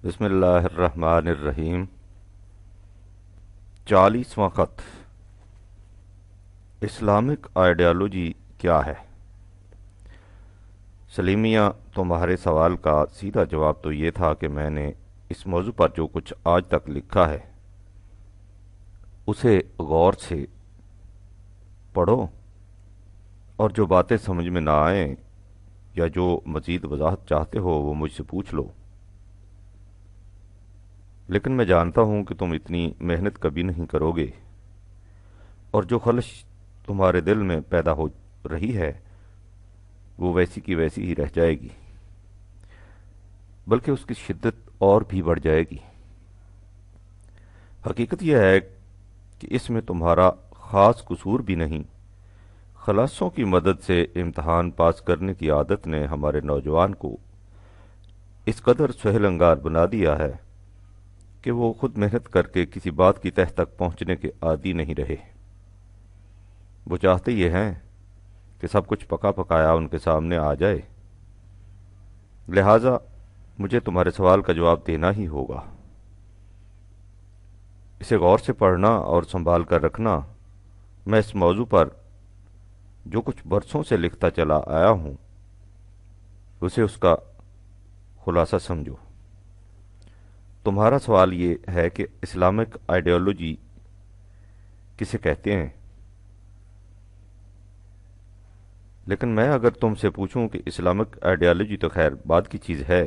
بسم اللہ الرحمن الرحیم۔ 40واں خط۔ اسلامک آئیڈیالوجی کیا ہے؟ سلیمیہ، تمہارے سوال کا سیدھا جواب تو یہ تھا کہ میں نے اس موضوع پر جو کچھ آج تک لکھا ہے اسے غور سے پڑھو، اور جو باتیں سمجھ میں نہ آئیں یا جو مزید وضاحت چاہتے ہو وہ مجھ سے پوچھ لو۔ لیکن میں جانتا ہوں کہ تم اتنی محنت کبھی نہیں کرو گے، اور جو خلش تمہارے دل میں پیدا ہو رہی ہے وہ ویسی کی ویسی ہی رہ جائے گی، بلکہ اس کی شدت اور بھی بڑھ جائے گی۔ حقیقت یہ ہے کہ اس میں تمہارا خاص قصور بھی نہیں۔ خلاصوں کی مدد سے امتحان پاس کرنے کی عادت نے ہمارے نوجوان کو اس قدر سہل انگار بنا دیا ہے کہ وہ خود محنت کر کے کسی بات کی تہ تک پہنچنے کے عادی نہیں رہے۔ وہ چاہتے یہ ہیں کہ سب کچھ پکا پکایا ان کے سامنے آ جائے، لہٰذا مجھے تمہارے سوال کا جواب دینا ہی ہوگا۔ اسے غور سے پڑھنا اور سنبھال کر رکھنا۔ میں اس موضوع پر جو کچھ برسوں سے لکھتا چلا آیا ہوں اسے اس کا خلاصہ سمجھو۔ تمہارا سوال یہ ہے کہ اسلامک آئیڈیالوجی کسے کہتے ہیں، لیکن میں اگر تم سے پوچھوں کہ اسلامک آئیڈیالوجی تو خیر بعد کی چیز ہے،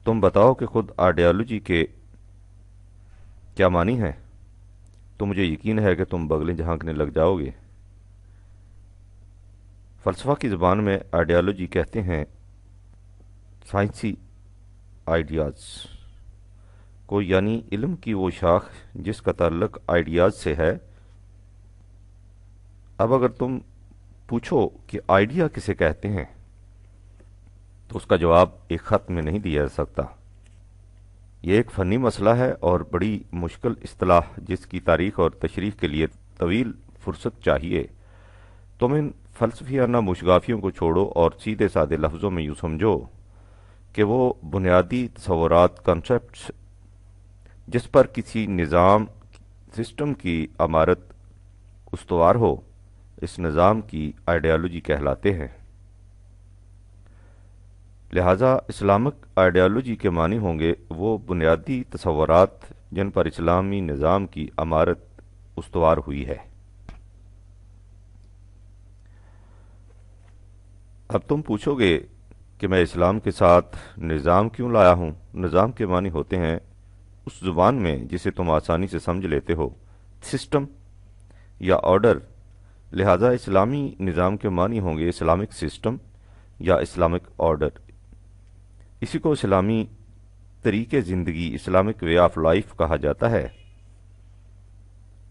تم بتاؤ کہ خود آئیڈیالوجی کے کیا معنی ہے، تو مجھے یقین ہے کہ تم بغلیں جھانکنے لگ جاؤ گے۔ فلسفہ کی زبان میں آئیڈیالوجی کہتے ہیں سائنسی آئیڈیاز کو، یعنی علم کی وہ شاخ جس کا تعلق آئیڈیاز سے ہے۔ اب اگر تم پوچھو کہ آئیڈیا کسے کہتے ہیں تو اس کا جواب ایک خط میں نہیں دیا جا سکتا۔ یہ ایک فنی مسئلہ ہے اور بڑی مشکل اصطلاح جس کی تاریخ اور تشریح کے لیے طویل فرصت چاہیے۔ تم ان فلسفیانہ مشگافیوں کو چھوڑو اور سیدھے سادے لفظوں میں یوں سمجھو کہ وہ بنیادی تصورات، کنسپٹس جس پر کسی نظام، سسٹم کی عمارت استوار ہو، اس نظام کی آئیڈیالوجی کہلاتے ہیں۔ لہٰذا اسلامک آئیڈیالوجی کے معنی ہوں گے وہ بنیادی تصورات جن پر اسلامی نظام کی عمارت استوار ہوئی ہے۔ اب تم پوچھو گے کہ میں اسلام کے ساتھ نظام کیوں لایا ہوں۔ نظام کے معنی ہوتے ہیں اس زبان میں جسے تم آسانی سے سمجھ لیتے ہو، سسٹم یا آرڈر۔ لہٰذا اسلامی نظام کے معنی ہوں گے اسلامک سسٹم یا اسلامک آرڈر۔ اسی کو اسلامی طریقے زندگی، اسلامک وے آف لائف کہا جاتا ہے۔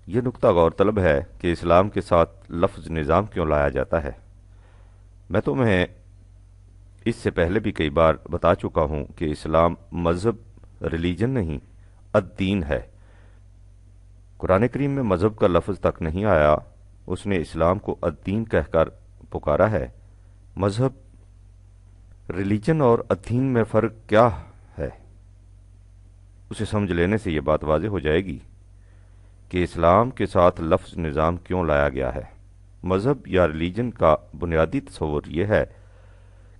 یہ نکتہ غور طلب ہے کہ اسلام کے ساتھ لفظ نظام کیوں لایا جاتا ہے۔ میں تمہیں اس سے پہلے بھی کئی بار بتا چکا ہوں کہ اسلام مذہب، ریلیجن نہیں، الدین ہے۔ قرآن کریم میں مذہب کا لفظ تک نہیں آیا، اس نے اسلام کو الدین کہہ کر پکارا ہے۔ مذہب، ریلیجن اور الدین میں فرق کیا ہے، اسے سمجھ لینے سے یہ بات واضح ہو جائے گی کہ اسلام کے ساتھ لفظ نظام کیوں لایا گیا ہے۔ مذہب یا ریلیجن کا بنیادی تصور یہ ہے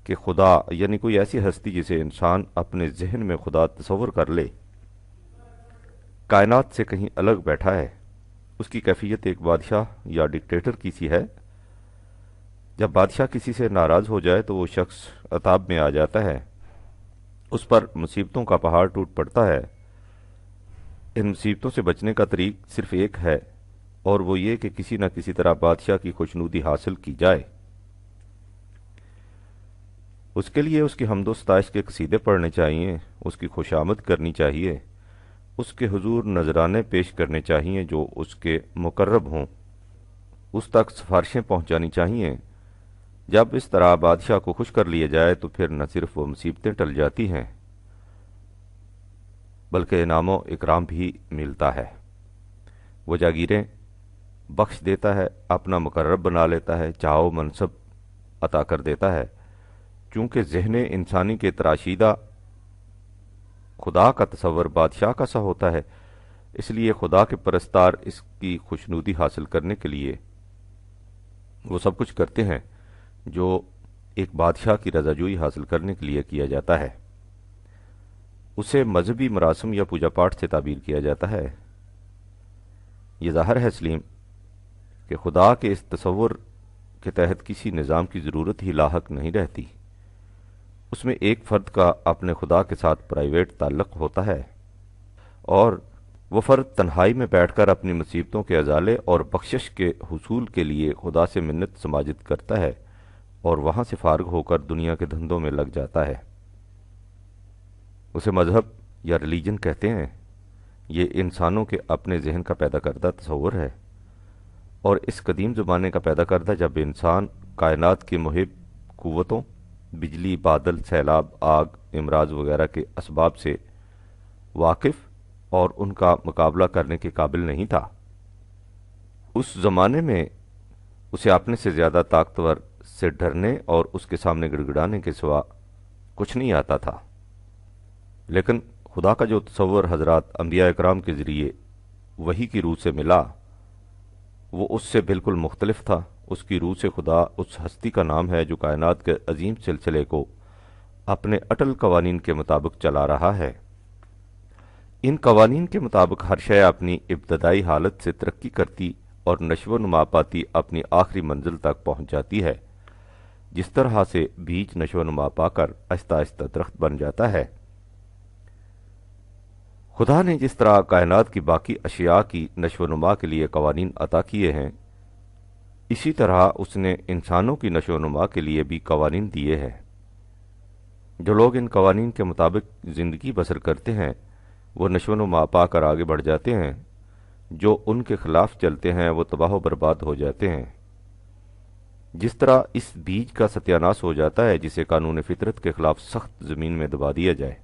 کہ خدا، یعنی کوئی ایسی ہستی جسے انسان اپنے ذہن میں خدا تصور کر لے، کائنات سے کہیں الگ بیٹھا ہے۔ اس کی کیفیت ایک بادشاہ یا ڈکٹیٹر کی سی ہے۔ جب بادشاہ کسی سے ناراض ہو جائے تو وہ شخص عتاب میں آ جاتا ہے، اس پر مصیبتوں کا پہاڑ ٹوٹ پڑتا ہے۔ ان مصیبتوں سے بچنے کا طریق صرف ایک ہے، اور وہ یہ کہ کسی نہ کسی طرح بادشاہ کی خوشنودی حاصل کی جائے۔ اس کے لیے اس کی حمد و ستائش کے قصیدے پڑھنے چاہیے، اس کی خوشامد کرنی چاہیے، اس کے حضور نذرانے پیش کرنے چاہیے جو اس کے مقرب ہوں، اس تک سفارشیں پہنچانی چاہیے۔ جب اس طرح بادشاہ کو خوش کر لیا جائے تو پھر نہ صرف وہ مصیبتیں ٹل جاتی ہیں بلکہ انعام و اکرام بھی ملتا ہے۔ وہ جاگیریں بخش دیتا ہے، اپنا مقرب بنا لیتا ہے، چاہو منصب عطا کر دیتا ہے۔ چونکہ ذہن انسانی کے تراشیدہ خدا کا تصور بادشاہ کا سا ہوتا ہے، اس لیے خدا کے پرستار اس کی خوشنودی حاصل کرنے کے لیے وہ سب کچھ کرتے ہیں جو ایک بادشاہ کی رضا جوئی حاصل کرنے کے لیے کیا جاتا ہے۔ اسے مذہبی مراسم یا پوجا پاٹ سے تعبیر کیا جاتا ہے۔ یہ ظاہر ہے سلیم کہ خدا کے اس تصور کے تحت کسی نظام کی ضرورت ہی لاحق نہیں رہتی۔ اس میں ایک فرد کا اپنے خدا کے ساتھ پرائیویٹ تعلق ہوتا ہے، اور وہ فرد تنہائی میں بیٹھ کر اپنی مصیبتوں کے ازالے اور بخشش کے حصول کے لیے خدا سے منت سماجت کرتا ہے اور وہاں سے فارغ ہو کر دنیا کے دھندوں میں لگ جاتا ہے۔ اسے مذہب یا ریلیجن کہتے ہیں۔ یہ انسانوں کے اپنے ذہن کا پیدا کردہ تصور ہے، اور اس قدیم زمانے کا پیدا کردہ جب انسان کائنات کے محب قوتوں، بجلی، بادل، سیلاب، آگ، امراض وغیرہ کے اسباب سے واقف اور ان کا مقابلہ کرنے کے قابل نہیں تھا، اس زمانے میں اسے اپنے سے زیادہ طاقتور سے ڈرنے اور اس کے سامنے گڑ گڑانے کے سوا کچھ نہیں آتا تھا۔ لیکن خدا کا جو تصور حضرات انبیاء اکرام کے ذریعے وحی کی روح سے ملا، وہ اس سے بالکل مختلف تھا۔ اس کی روح سے خدا اس ہستی کا نام ہے جو کائنات کے عظیم سلسلے کو اپنے اٹل قوانین کے مطابق چلا رہا ہے۔ ان قوانین کے مطابق ہر شے اپنی ابتدائی حالت سے ترقی کرتی اور نشو و نما پاتی اپنی آخری منزل تک پہنچ جاتی ہے، جس طرح سے بیج نشو و نما پا کر آہستہ آہستہ درخت بن جاتا ہے۔ خدا نے جس طرح کائنات کی باقی اشیاء کی نشو و نما کے لیے قوانین عطا کیے ہیں، اسی طرح اس نے انسانوں کی نشو و نما کے لیے بھی قوانین دیے ہیں۔ جو لوگ ان قوانین کے مطابق زندگی بسر کرتے ہیں وہ نشو و نما پا کر آگے بڑھ جاتے ہیں، جو ان کے خلاف چلتے ہیں وہ تباہ و برباد ہو جاتے ہیں۔ جس طرح اس بیج کا ستیاناش ہو جاتا ہے جسے قانون فطرت کے خلاف سخت زمین میں دبا دیا جائے۔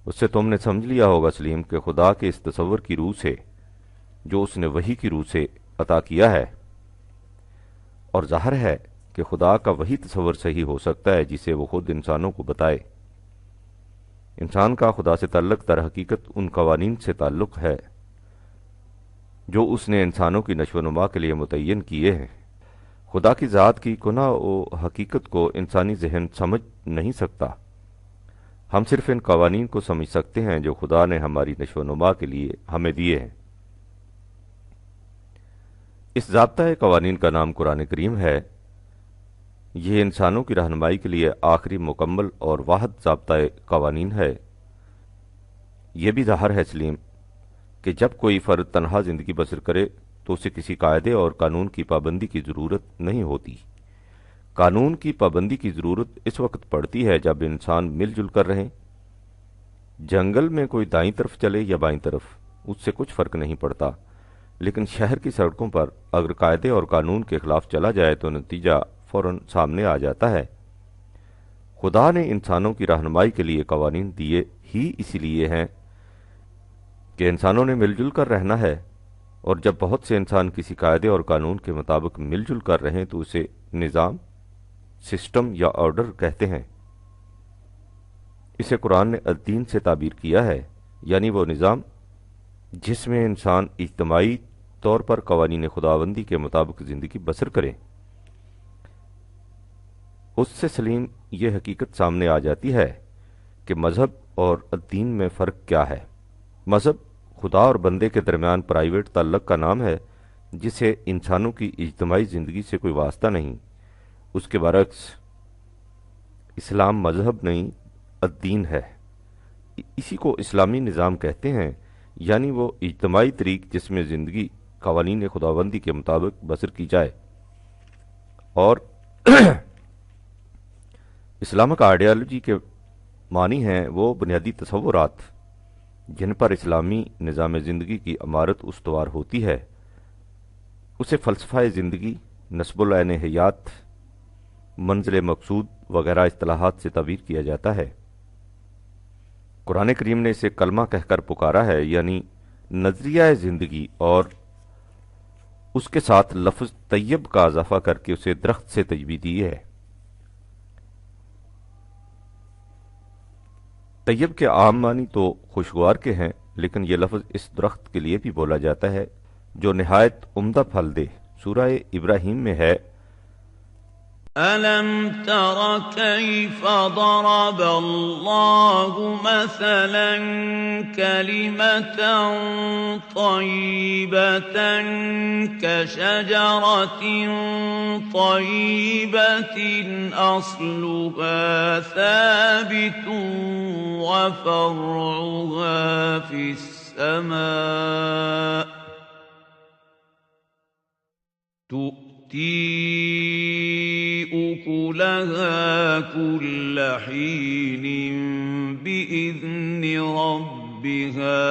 اس سے تم نے سمجھ لیا ہوگا سلیم کہ خدا کے اس تصور کی روح سے جو اس نے وحی کی روح سے عطا کیا ہے، اور ظاہر ہے کہ خدا کا وہی تصور صحیح ہو سکتا ہے جسے وہ خود انسانوں کو بتائے۔ انسان کا خدا سے تعلق در حقیقت ان قوانین سے تعلق ہے جو اس نے انسانوں کی نشو و نما کے لیے متعین کیے ہیں۔ خدا کی ذات کی کنہ و حقیقت کو انسانی ذہن سمجھ نہیں سکتا۔ ہم صرف ان قوانین کو سمجھ سکتے ہیں جو خدا نے ہماری نشو و نما کے لیے ہمیں دیے ہیں۔ اس ضابطۂ قوانین کا نام قرآن کریم ہے۔ یہ انسانوں کی رہنمائی کے لیے آخری مکمل اور واحد ضابطۂ قوانین ہے۔ یہ بھی ظاہر ہے سلیم کہ جب کوئی فرد تنہا زندگی بسر کرے تو اسے کسی قاعدے اور قانون کی پابندی کی ضرورت نہیں ہوتی۔ قانون کی پابندی کی ضرورت اس وقت پڑتی ہے جب انسان مل جل کر رہیں۔ جنگل میں کوئی دائیں طرف چلے یا بائیں طرف، اس سے کچھ فرق نہیں پڑتا، لیکن شہر کی سڑکوں پر اگر قاعدے اور قانون کے خلاف چلا جائے تو نتیجہ فوراً سامنے آ جاتا ہے۔ خدا نے انسانوں کی رہنمائی کے لیے قوانین دیے ہی اسی لیے ہیں کہ انسانوں نے مل جل کر رہنا ہے، اور جب بہت سے انسان کسی قاعدے اور قانون کے مطابق مل جل کر رہیں تو اسے نظام، سسٹم یا آرڈر کہتے ہیں۔ اسے قرآن نے الدین سے تعبیر کیا ہے، یعنی وہ نظام جس میں انسان اجتماعی طور پر قوانین خداوندی کے مطابق زندگی بسر کرے۔ اس سے سلیم یہ حقیقت سامنے آ جاتی ہے کہ مذہب اور الدین میں فرق کیا ہے۔ مذہب خدا اور بندے کے درمیان پرائیویٹ تعلق کا نام ہے جسے انسانوں کی اجتماعی زندگی سے کوئی واسطہ نہیں۔ اس کے برعکس اسلام مذہب نہیں، الدین ہے۔ اسی کو اسلامی نظام کہتے ہیں، یعنی وہ اجتماعی طریق جس میں زندگی قوانین خداوندی کے مطابق بسر کی جائے۔ اور اسلامک آئیڈیالوجی کے معنی ہیں وہ بنیادی تصورات جن پر اسلامی نظام زندگی کی عمارت استوار ہوتی ہے۔ اسے فلسفہ زندگی، نسب العین حیات، منزل مقصود وغیرہ اصطلاحات سے تعبیر کیا جاتا ہے۔ قرآن کریم نے اسے کلمہ کہہ کر پکارا ہے، یعنی نظریہ زندگی، اور اس کے ساتھ لفظ طیب کا اضافہ کر کے اسے درخت سے تشبیہ دی ہے۔ طیب کے عام معنی تو خوشگوار کے ہیں، لیکن یہ لفظ اس درخت کے لیے بھی بولا جاتا ہے جو نہایت عمدہ پھل دے۔ سورہ ابراہیم میں ہے، أَلَمْ تَرَ كَيْفَ ضَرَبَ اللَّهُ مَثَلًا كَلِمَةً طَيِّبَةً كَشَجَرَةٍ طَيِّبَةٍ أَصْلُهَا ثَابِتٌ وَفَرْعُهَا فِي السَّمَاءِ تُؤْتِي أُكُلَهَا كُلَّ حِينٍ بِإِذْنِ رَبِّهَا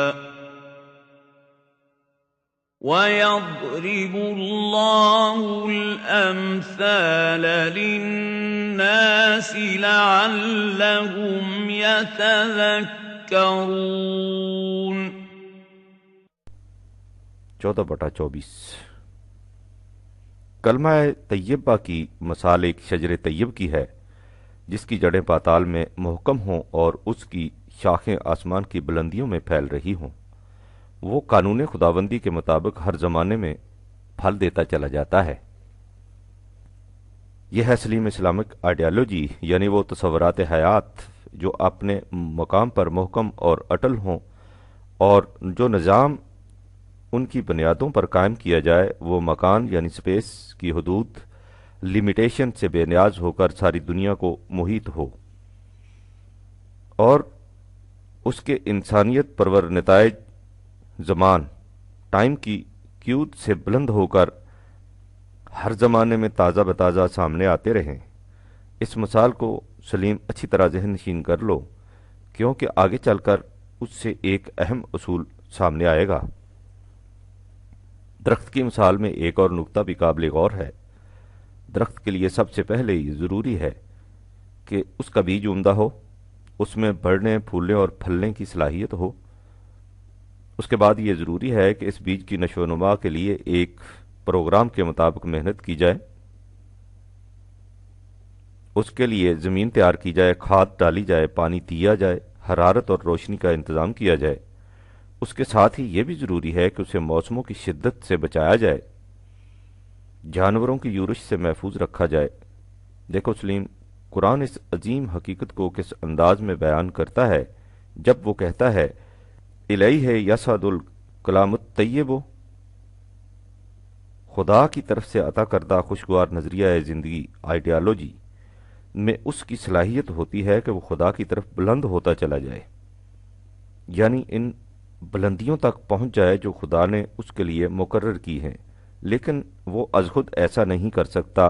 وَيَضْرِبُ اللَّهُ الْأَمْثَالَ لِلنَّاسِ لَعَلَّهُمْ يَتَذَكَّرُونَ 14/24۔ کلمہ طیبہ کی مثال ایک شجر طیب کی ہے جس کی جڑیں پاتال میں محکم ہوں اور اس کی شاخیں آسمان کی بلندیوں میں پھیل رہی ہوں۔ وہ قانون خداوندی کے مطابق ہر زمانے میں پھل دیتا چلا جاتا ہے۔ یہ ہے سلیم اسلامک آئیڈیالوجی، یعنی وہ تصورات حیات جو اپنے مقام پر محکم اور اٹل ہوں، اور جو نظام ان کی بنیادوں پر قائم کیا جائے وہ مکان یعنی سپیس کی حدود لیمیٹیشن سے بے نیاز ہو کر ساری دنیا کو محیط ہو، اور اس کے انسانیت پرور نتائج زمان ٹائم کی قیود سے بلند ہو کر ہر زمانے میں تازہ بتازہ سامنے آتے رہیں۔ اس مثال کو سلیم اچھی طرح ذہن نشین کر لو، کیونکہ آگے چل کر اس سے ایک اہم اصول سامنے آئے گا۔ درخت کی مثال میں ایک اور نقطہ بھی قابل غور ہے۔ درخت کے لیے سب سے پہلے یہ ضروری ہے کہ اس کا بیج عمدہ ہو، اس میں بڑھنے، پھولنے اور پھلنے کی صلاحیت ہو۔ اس کے بعد یہ ضروری ہے کہ اس بیج کی نشو و نما کے لیے ایک پروگرام کے مطابق محنت کی جائے، اس کے لیے زمین تیار کی جائے، کھاد ڈالی جائے، پانی دیا جائے، حرارت اور روشنی کا انتظام کیا جائے۔ اس کے ساتھ ہی یہ بھی ضروری ہے کہ اسے موسموں کی شدت سے بچایا جائے، جانوروں کی یورش سے محفوظ رکھا جائے۔ دیکھو سلیم، قرآن اس عظیم حقیقت کو کس انداز میں بیان کرتا ہے جب وہ کہتا ہے الیہ یصعد الکلام الطیب، خدا کی طرف سے عطا کردہ خوشگوار نظریہ زندگی آئیڈیالوجی میں اس کی صلاحیت ہوتی ہے کہ وہ خدا کی طرف بلند ہوتا چلا جائے، یعنی ان بلندیوں تک پہنچ جائے جو خدا نے اس کے لیے مقرر کی ہیں، لیکن وہ از خود ایسا نہیں کر سکتا۔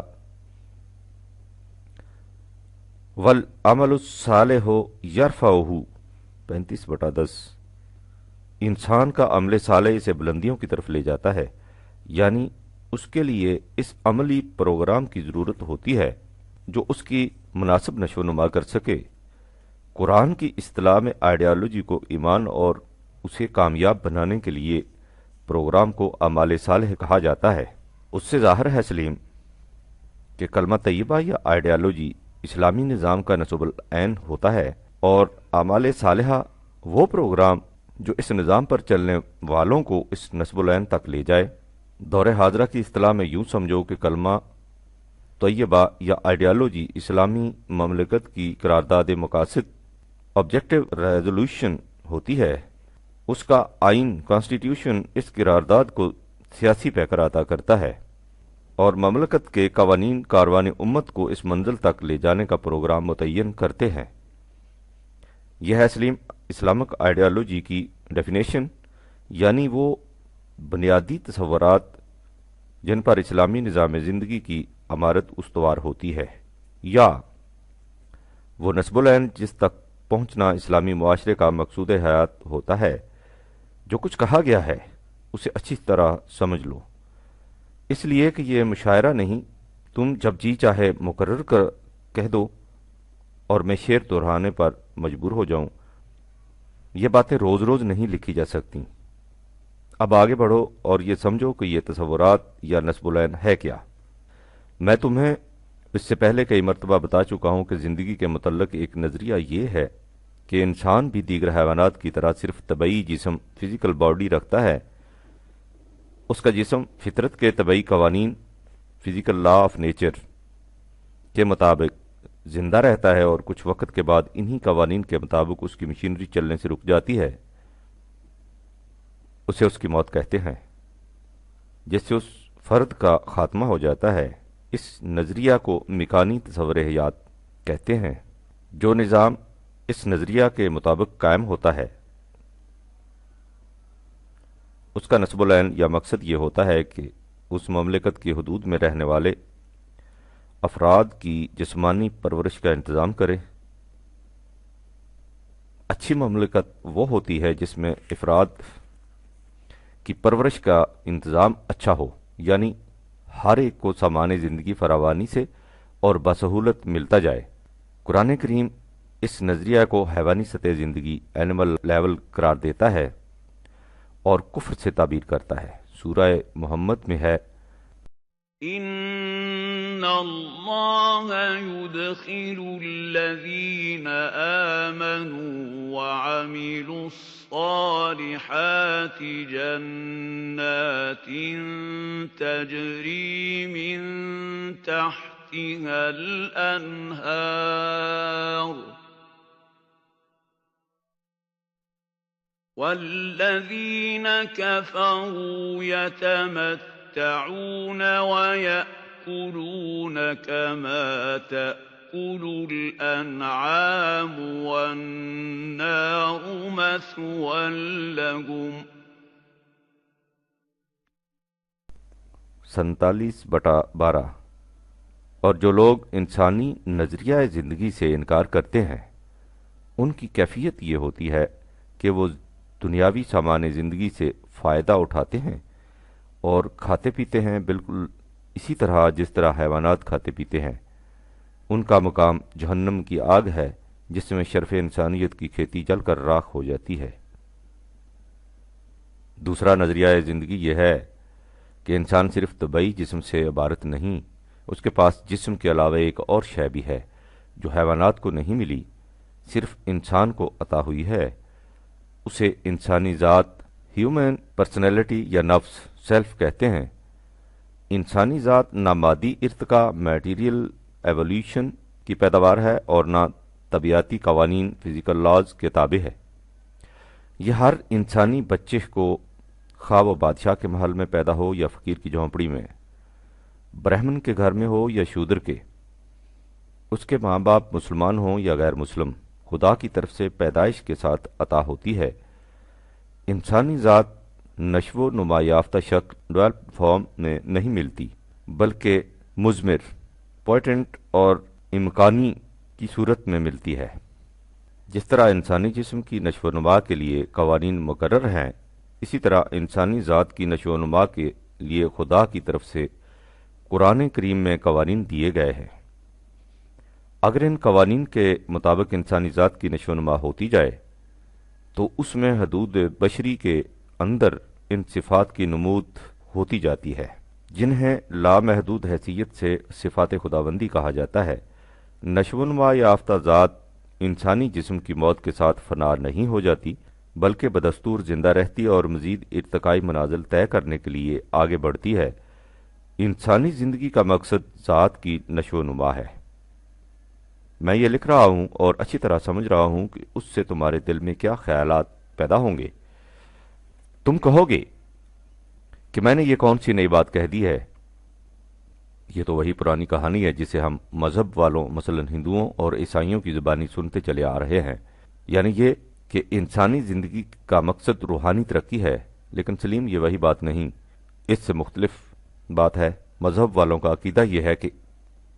وَالْعَمَلُ الصَّالِحُ يَرْفَعُهُ 35/10۔ انسان کا عمل صالح اسے بلندیوں کی طرف لے جاتا ہے، یعنی اس کے لیے اس عملی پروگرام کی ضرورت ہوتی ہے جو اس کی مناسب نشو و نما کر سکے۔ قرآن کی اصطلاح میں آئیڈیالوجی کو ایمان اور اسے کامیاب بنانے کے لیے پروگرام کو اعمال صالح کہا جاتا ہے۔ اس سے ظاہر ہے سلیم کہ کلمہ طیبہ یا آئیڈیالوجی اسلامی نظام کا نصب العین ہوتا ہے، اور اعمال صالحہ وہ پروگرام جو اس نظام پر چلنے والوں کو اس نصب العین تک لے جائے۔ دور حاضرہ کی اصطلاح میں یوں سمجھو کہ کلمہ طیبہ یا آئیڈیالوجی اسلامی مملکت کی قرارداد مقاصد آبجیکٹو ریزولوشن ہوتی ہے۔ اس کا آئین کانسٹیٹیوشن اس قرارداد کو سیاسی پیکر عطا کرتا ہے، اور مملکت کے قوانین کاروان امت کو اس منزل تک لے جانے کا پروگرام متعین کرتے ہیں۔ یہ ہے سلیم اسلامک آئیڈیالوجی کی ڈیفینیشن، یعنی وہ بنیادی تصورات جن پر اسلامی نظام زندگی کی عمارت استوار ہوتی ہے، یا وہ نصب العین جس تک پہنچنا اسلامی معاشرے کا مقصود حیات ہوتا ہے۔ جو کچھ کہا گیا ہے اسے اچھی طرح سمجھ لو، اس لیے کہ یہ مشاعرہ نہیں، تم جب جی چاہے مقرر کہہ دو اور میں شعر دہرانے پر مجبور ہو جاؤں۔ یہ باتیں روز روز نہیں لکھی جا سکتی۔ اب آگے بڑھو اور یہ سمجھو کہ یہ تصورات یا نصب العین ہے کیا۔ میں تمہیں اس سے پہلے کئی مرتبہ بتا چکا ہوں کہ زندگی کے متعلق ایک نظریہ یہ ہے کہ انسان بھی دیگر حیوانات کی طرح صرف طبعی جسم فزیکل باڈی رکھتا ہے، اس کا جسم فطرت کے طبعی قوانین فزیکل لا آف نیچر کے مطابق زندہ رہتا ہے، اور کچھ وقت کے بعد انہی قوانین کے مطابق اس کی مشینری چلنے سے رک جاتی ہے، اسے اس کی موت کہتے ہیں، جس سے اس فرد کا خاتمہ ہو جاتا ہے۔ اس نظریہ کو مکانی تصور حیات کہتے ہیں۔ جو نظام اس نظریہ کے مطابق قائم ہوتا ہے اس کا نصب العین یا مقصد یہ ہوتا ہے کہ اس مملکت کی حدود میں رہنے والے افراد کی جسمانی پرورش کا انتظام کرے۔ اچھی مملکت وہ ہوتی ہے جس میں افراد کی پرورش کا انتظام اچھا ہو، یعنی ہر ایک کو سامان زندگی فراوانی سے اور بسہولت ملتا جائے۔ قرآن کریم اس نظریہ کو حیوانی سطح زندگی اینیمل لیول قرار دیتا ہے اور کفر سے تعبیر کرتا ہے۔ سورہ محمد میں ہے، ان اللہ يدخل الذین آمنوا وعملوا الصالحات جنات تجری من تحتها الانہار والذین کفروا يتمتعون ويأكلون كما تأكل الأنعام والنار مثوى لهم۔ 47/12۔ اور جو لوگ انسانی نظریہ زندگی سے انکار کرتے ہیں ان کی کیفیت یہ ہوتی ہے کہ وہ دنیاوی سامان زندگی سے فائدہ اٹھاتے ہیں اور کھاتے پیتے ہیں بالکل اسی طرح جس طرح حیوانات کھاتے پیتے ہیں۔ ان کا مقام جہنم کی آگ ہے جس میں شرف انسانیت کی کھیتی جل کر راکھ ہو جاتی ہے۔ دوسرا نظریہ زندگی یہ ہے کہ انسان صرف طبعی جسم سے عبارت نہیں، اس کے پاس جسم کے علاوہ ایک اور شے بھی ہے جو حیوانات کو نہیں ملی، صرف انسان کو عطا ہوئی ہے۔ اسے انسانی ذات، ہیومن پرسنالٹی یا نفس، سیلف کہتے ہیں۔ انسانی ذات نہ مادی ارتقاء میٹیریل ایولیوشن کی پیداوار ہے اور نہ طبیعتی قوانین فزیکل لاز کے تابع ہے۔ یہ ہر انسانی بچے کو خواہ وہ بادشاہ کے محل میں پیدا ہو یا فقیر کی جھونپڑی میں، برہمن کے گھر میں ہو یا شودر کے، اس کے ماں باپ مسلمان ہوں یا غیر مسلم، خدا کی طرف سے پیدائش کے ساتھ عطا ہوتی ہے۔ انسانی ذات نشو و نما یافتہ شکل ڈیولپڈ فارم میں نہیں ملتی بلکہ مضمر، پوٹنٹ اور امکانی کی صورت میں ملتی ہے۔ جس طرح انسانی جسم کی نشو و نما کے لیے قوانین مقرر ہیں، اسی طرح انسانی ذات کی نشو و نما کے لیے خدا کی طرف سے قرآن کریم میں قوانین دیے گئے ہیں۔ اگر ان قوانین کے مطابق انسانی ذات کی نشو و نما ہوتی جائے تو اس میں حدود بشری کے اندر ان صفات کی نمود ہوتی جاتی ہے جنہیں لامحدود حیثیت سے صفات خداوندی کہا جاتا ہے۔ نشو و نما یافتہ ذات انسانی جسم کی موت کے ساتھ فنا نہیں ہو جاتی بلکہ بدستور زندہ رہتی اور مزید ارتقائی منازل طے کرنے کے لیے آگے بڑھتی ہے۔ انسانی زندگی کا مقصد ذات کی نشو و نما ہے۔ میں یہ لکھ رہا ہوں اور اچھی طرح سمجھ رہا ہوں کہ اس سے تمہارے دل میں کیا خیالات پیدا ہوں گے۔ تم کہو گے کہ میں نے یہ کون سی نئی بات کہہ دی ہے؟ یہ تو وہی پرانی کہانی ہے جسے ہم مذہب والوں مثلا ہندوؤں اور عیسائیوں کی زبانی سنتے چلے آ رہے ہیں، یعنی یہ کہ انسانی زندگی کا مقصد روحانی ترقی ہے۔ لیکن سلیم، یہ وہی بات نہیں، اس سے مختلف بات ہے۔ مذہب والوں کا عقیدہ یہ ہے کہ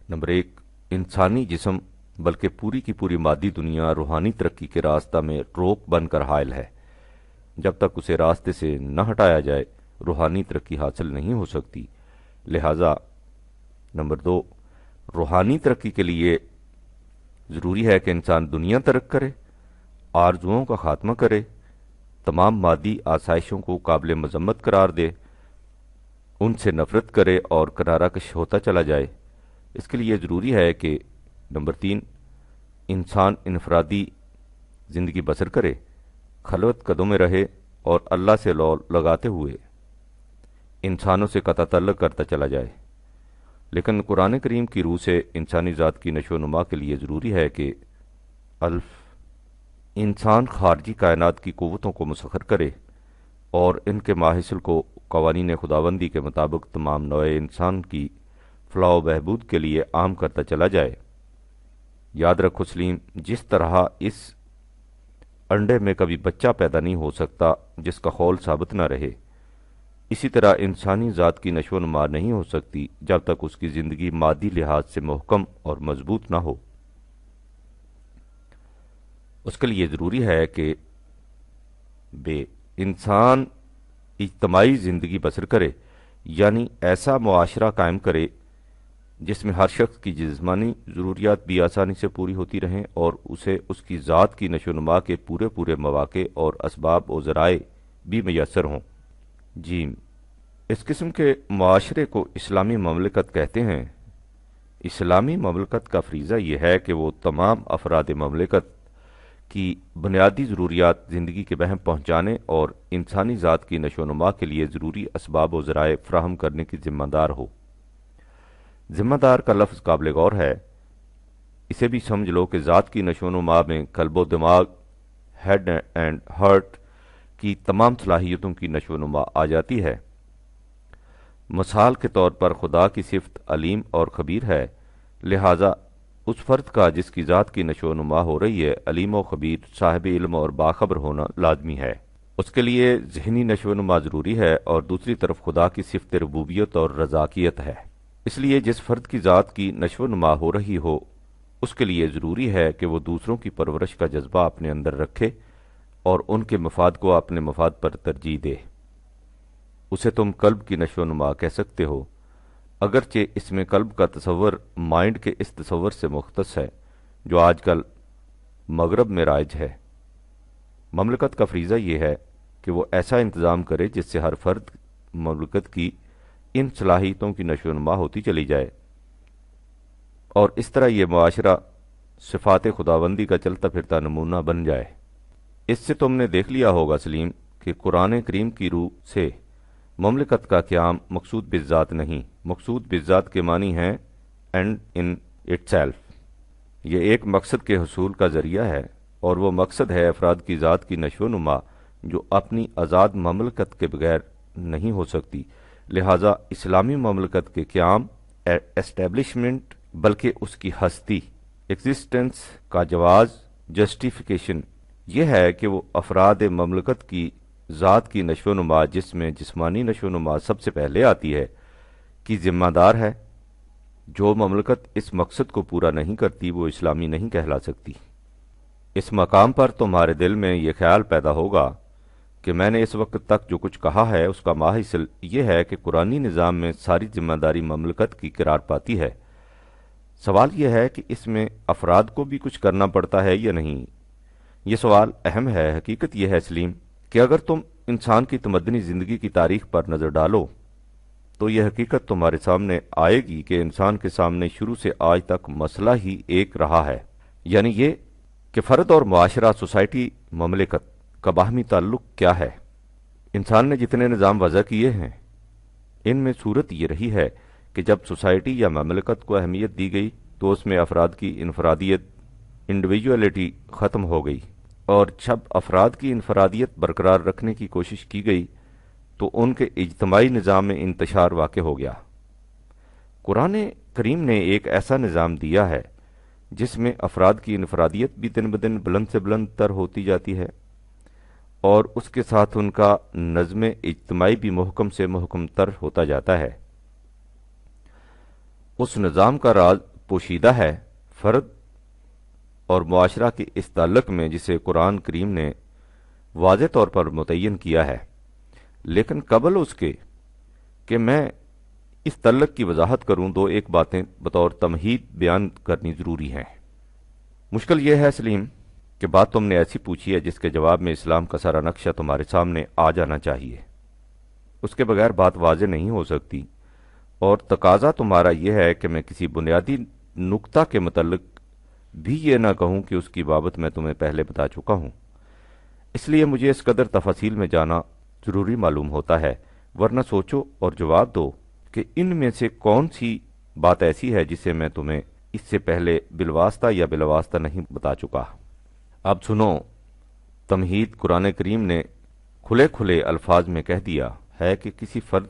نمبر 1، انسانی جسم بلکہ پوری کی پوری مادی دنیا روحانی ترقی کے راستہ میں روک بن کر حائل ہے۔ جب تک اسے راستے سے نہ ہٹایا جائے روحانی ترقی حاصل نہیں ہو سکتی۔ لہذا نمبر 2، روحانی ترقی کے لیے ضروری ہے کہ انسان دنیا ترک کرے، آرزوؤں کا خاتمہ کرے، تمام مادی آسائشوں کو قابل مذمت قرار دے، ان سے نفرت کرے اور کنارہ کش ہوتا چلا جائے۔ اس کے لیے ضروری ہے کہ نمبر 3، انسان انفرادی زندگی بسر کرے، خلوت قدوں میں رہے اور اللہ سے لو لگاتے ہوئے انسانوں سے قطع تعلق کرتا چلا جائے۔ لیکن قرآن کریم کی روح سے انسانی ذات کی نشو و نما کے لیے ضروری ہے کہ انسان خارجی کائنات کی قوتوں کو مسخر کرے اور ان کے ماحصل کو قوانین خداوندی کے مطابق تمام نوع انسان کی فلاح و بہبود کے لیے عام کرتا چلا جائے۔ یاد رکھو سلیم، جس طرح اس انڈے میں کبھی بچہ پیدا نہیں ہو سکتا جس کا خول ثابت نہ رہے، اسی طرح انسانی ذات کی نشو و نما نہیں ہو سکتی جب تک اس کی زندگی مادی لحاظ سے محکم اور مضبوط نہ ہو۔ اس کے لیے ضروری ہے کہ انسان اجتماعی زندگی بسر کرے، یعنی ایسا معاشرہ قائم کرے جس میں ہر شخص کی جسمانی ضروریات بھی آسانی سے پوری ہوتی رہیں اور اسے اس کی ذات کی نشو و نما کے پورے مواقع اور اسباب و ذرائع بھی میسر ہوں۔ اس قسم کے معاشرے کو اسلامی مملکت کہتے ہیں۔ اسلامی مملکت کا فریضہ یہ ہے کہ وہ تمام افراد مملکت کی بنیادی ضروریات زندگی کے بہم پہنچانے اور انسانی ذات کی نشو و نما کے لیے ضروری اسباب و ذرائع فراہم کرنے کی ذمہ دار ہو۔ ذمہ دار کا لفظ قابل غور ہے، اسے بھی سمجھ لو کہ ذات کی نشو و نما میں قلب و دماغ، ہیڈ اینڈ ہارٹ کی تمام صلاحیتوں کی نشو و نما آ جاتی ہے۔ مثال کے طور پر خدا کی صفت علیم اور خبیر ہے، لہذا اس فرد کا جس کی ذات کی نشو و نما ہو رہی ہے علیم و خبیر، صاحب علم اور باخبر ہونا لازمی ہے۔ اس کے لیے ذہنی نشو و نما ضروری ہے اور دوسری طرف خدا کی صفت ربوبیت اور رضاکیت ہے۔ اس لیے جس فرد کی ذات کی نشو و نما ہو رہی ہو اس کے لیے ضروری ہے کہ وہ دوسروں کی پرورش کا جذبہ اپنے اندر رکھے اور ان کے مفاد کو اپنے مفاد پر ترجیح دے۔ اسے تم قلب کی نشو و نما کہہ سکتے ہو، اگرچہ اس میں قلب کا تصور مائنڈ کے اس تصور سے مختص ہے جو آج کل مغرب میں رائج ہے۔ مملکت کا فریضہ یہ ہے کہ وہ ایسا انتظام کرے جس سے ہر فرد مملکت کی ان صلاحیتوں کی نشو و نما ہوتی چلی جائے اور اس طرح یہ معاشرہ صفات خداوندی کا چلتا پھرتا نمونہ بن جائے۔ اس سے تم نے دیکھ لیا ہوگا سلیم کہ قرآن کریم کی روح سے مملکت کا قیام مقصود بالذات نہیں، مقصود بالذات کے معنی ہیں اینڈ ان اٹ سیلف، یہ ایک مقصد کے حصول کا ذریعہ ہے اور وہ مقصد ہے افراد کی ذات کی نشو و نما جو اپنی آزاد مملکت کے بغیر نہیں ہو سکتی۔ لہذا اسلامی مملکت کے قیام اسٹیبلشمنٹ بلکہ اس کی ہستی ایگزسٹنس کا جواز جسٹیفیکیشن یہ ہے کہ وہ افراد مملکت کی ذات کی نشو و نما جس میں جسمانی نشو و نما سب سے پہلے آتی ہے کی ذمہ دار ہے۔ جو مملکت اس مقصد کو پورا نہیں کرتی وہ اسلامی نہیں کہلا سکتی۔ اس مقام پر تمہارے دل میں یہ خیال پیدا ہوگا کہ میں نے اس وقت تک جو کچھ کہا ہے اس کا ماحصل یہ ہے کہ قرآنی نظام میں ساری ذمہ داری مملکت کی قرار پاتی ہے۔ سوال یہ ہے کہ اس میں افراد کو بھی کچھ کرنا پڑتا ہے یا نہیں۔ یہ سوال اہم ہے۔ حقیقت یہ ہے سلیم کہ اگر تم انسان کی تمدنی زندگی کی تاریخ پر نظر ڈالو تو یہ حقیقت تمہارے سامنے آئے گی کہ انسان کے سامنے شروع سے آج تک مسئلہ ہی ایک رہا ہے، یعنی یہ کہ فرد اور معاشرہ، سوسائٹی، مملکت کا باہمی تعلق کیا ہے۔ انسان نے جتنے نظام وضع کیے ہیں ان میں صورت یہ رہی ہے کہ جب سوسائٹی یا مملکت کو اہمیت دی گئی تو اس میں افراد کی انفرادیت، انڈیویجولیٹی ختم ہو گئی، اور جب افراد کی انفرادیت برقرار رکھنے کی کوشش کی گئی تو ان کے اجتماعی نظام میں انتشار واقع ہو گیا۔ قرآن کریم نے ایک ایسا نظام دیا ہے جس میں افراد کی انفرادیت بھی دن بدن بلند سے بلند تر ہوتی جاتی ہے اور اس کے ساتھ ان کا نظم اجتماعی بھی محکم سے محکم تر ہوتا جاتا ہے۔ اس نظام کا راز پوشیدہ ہے فرد اور معاشرہ کے اس تعلق میں جسے قرآن کریم نے واضح طور پر متعین کیا ہے، لیکن قبل اس کے کہ میں اس تعلق کی وضاحت کروں دو ایک باتیں بطور تمہید بیان کرنی ضروری ہیں۔ مشکل یہ ہے سلیم کہ بات تم نے ایسی پوچھی ہے جس کے جواب میں اسلام کا سارا نقشہ تمہارے سامنے آ جانا چاہیے، اس کے بغیر بات واضح نہیں ہو سکتی، اور تقاضا تمہارا یہ ہے کہ میں کسی بنیادی نقطہ کے متعلق بھی یہ نہ کہوں کہ اس کی بابت میں تمہیں پہلے بتا چکا ہوں، اس لیے مجھے اس قدر تفاصیل میں جانا ضروری معلوم ہوتا ہے، ورنہ سوچو اور جواب دو کہ ان میں سے کون سی بات ایسی ہے جسے میں تمہیں اس سے پہلے بالواسطہ یا بلاواسطہ نہیں بتا چکا۔ اب سنو، تمہید قرآن کریم نے کھلے کھلے الفاظ میں کہہ دیا ہے کہ کسی فرد،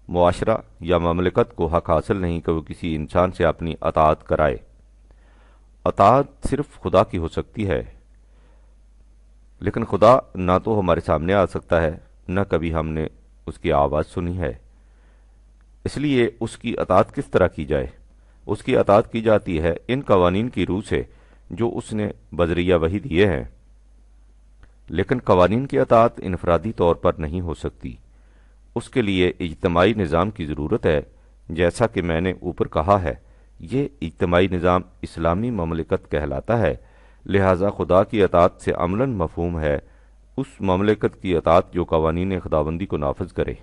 معاشرہ یا مملکت کو حق حاصل نہیں کہ وہ کسی انسان سے اپنی اطاعت کرائے۔ اطاعت صرف خدا کی ہو سکتی ہے، لیکن خدا نہ تو ہمارے سامنے آ سکتا ہے، نہ کبھی ہم نے اس کی آواز سنی ہے۔ اس لیے اس کی اطاعت کس طرح کی جائے؟ اس کی اطاعت کی جاتی ہے ان قوانین کی روح سے جو اس نے بذریعہ وحی دیے ہیں، لیکن قوانین کی اطاعت انفرادی طور پر نہیں ہو سکتی، اس کے لیے اجتماعی نظام کی ضرورت ہے۔ جیسا کہ میں نے اوپر کہا ہے، یہ اجتماعی نظام اسلامی مملکت کہلاتا ہے، لہذا خدا کی اطاعت سے عملاً مفہوم ہے اس مملکت کی اطاعت جو قوانین خداوندی کو نافذ کرے۔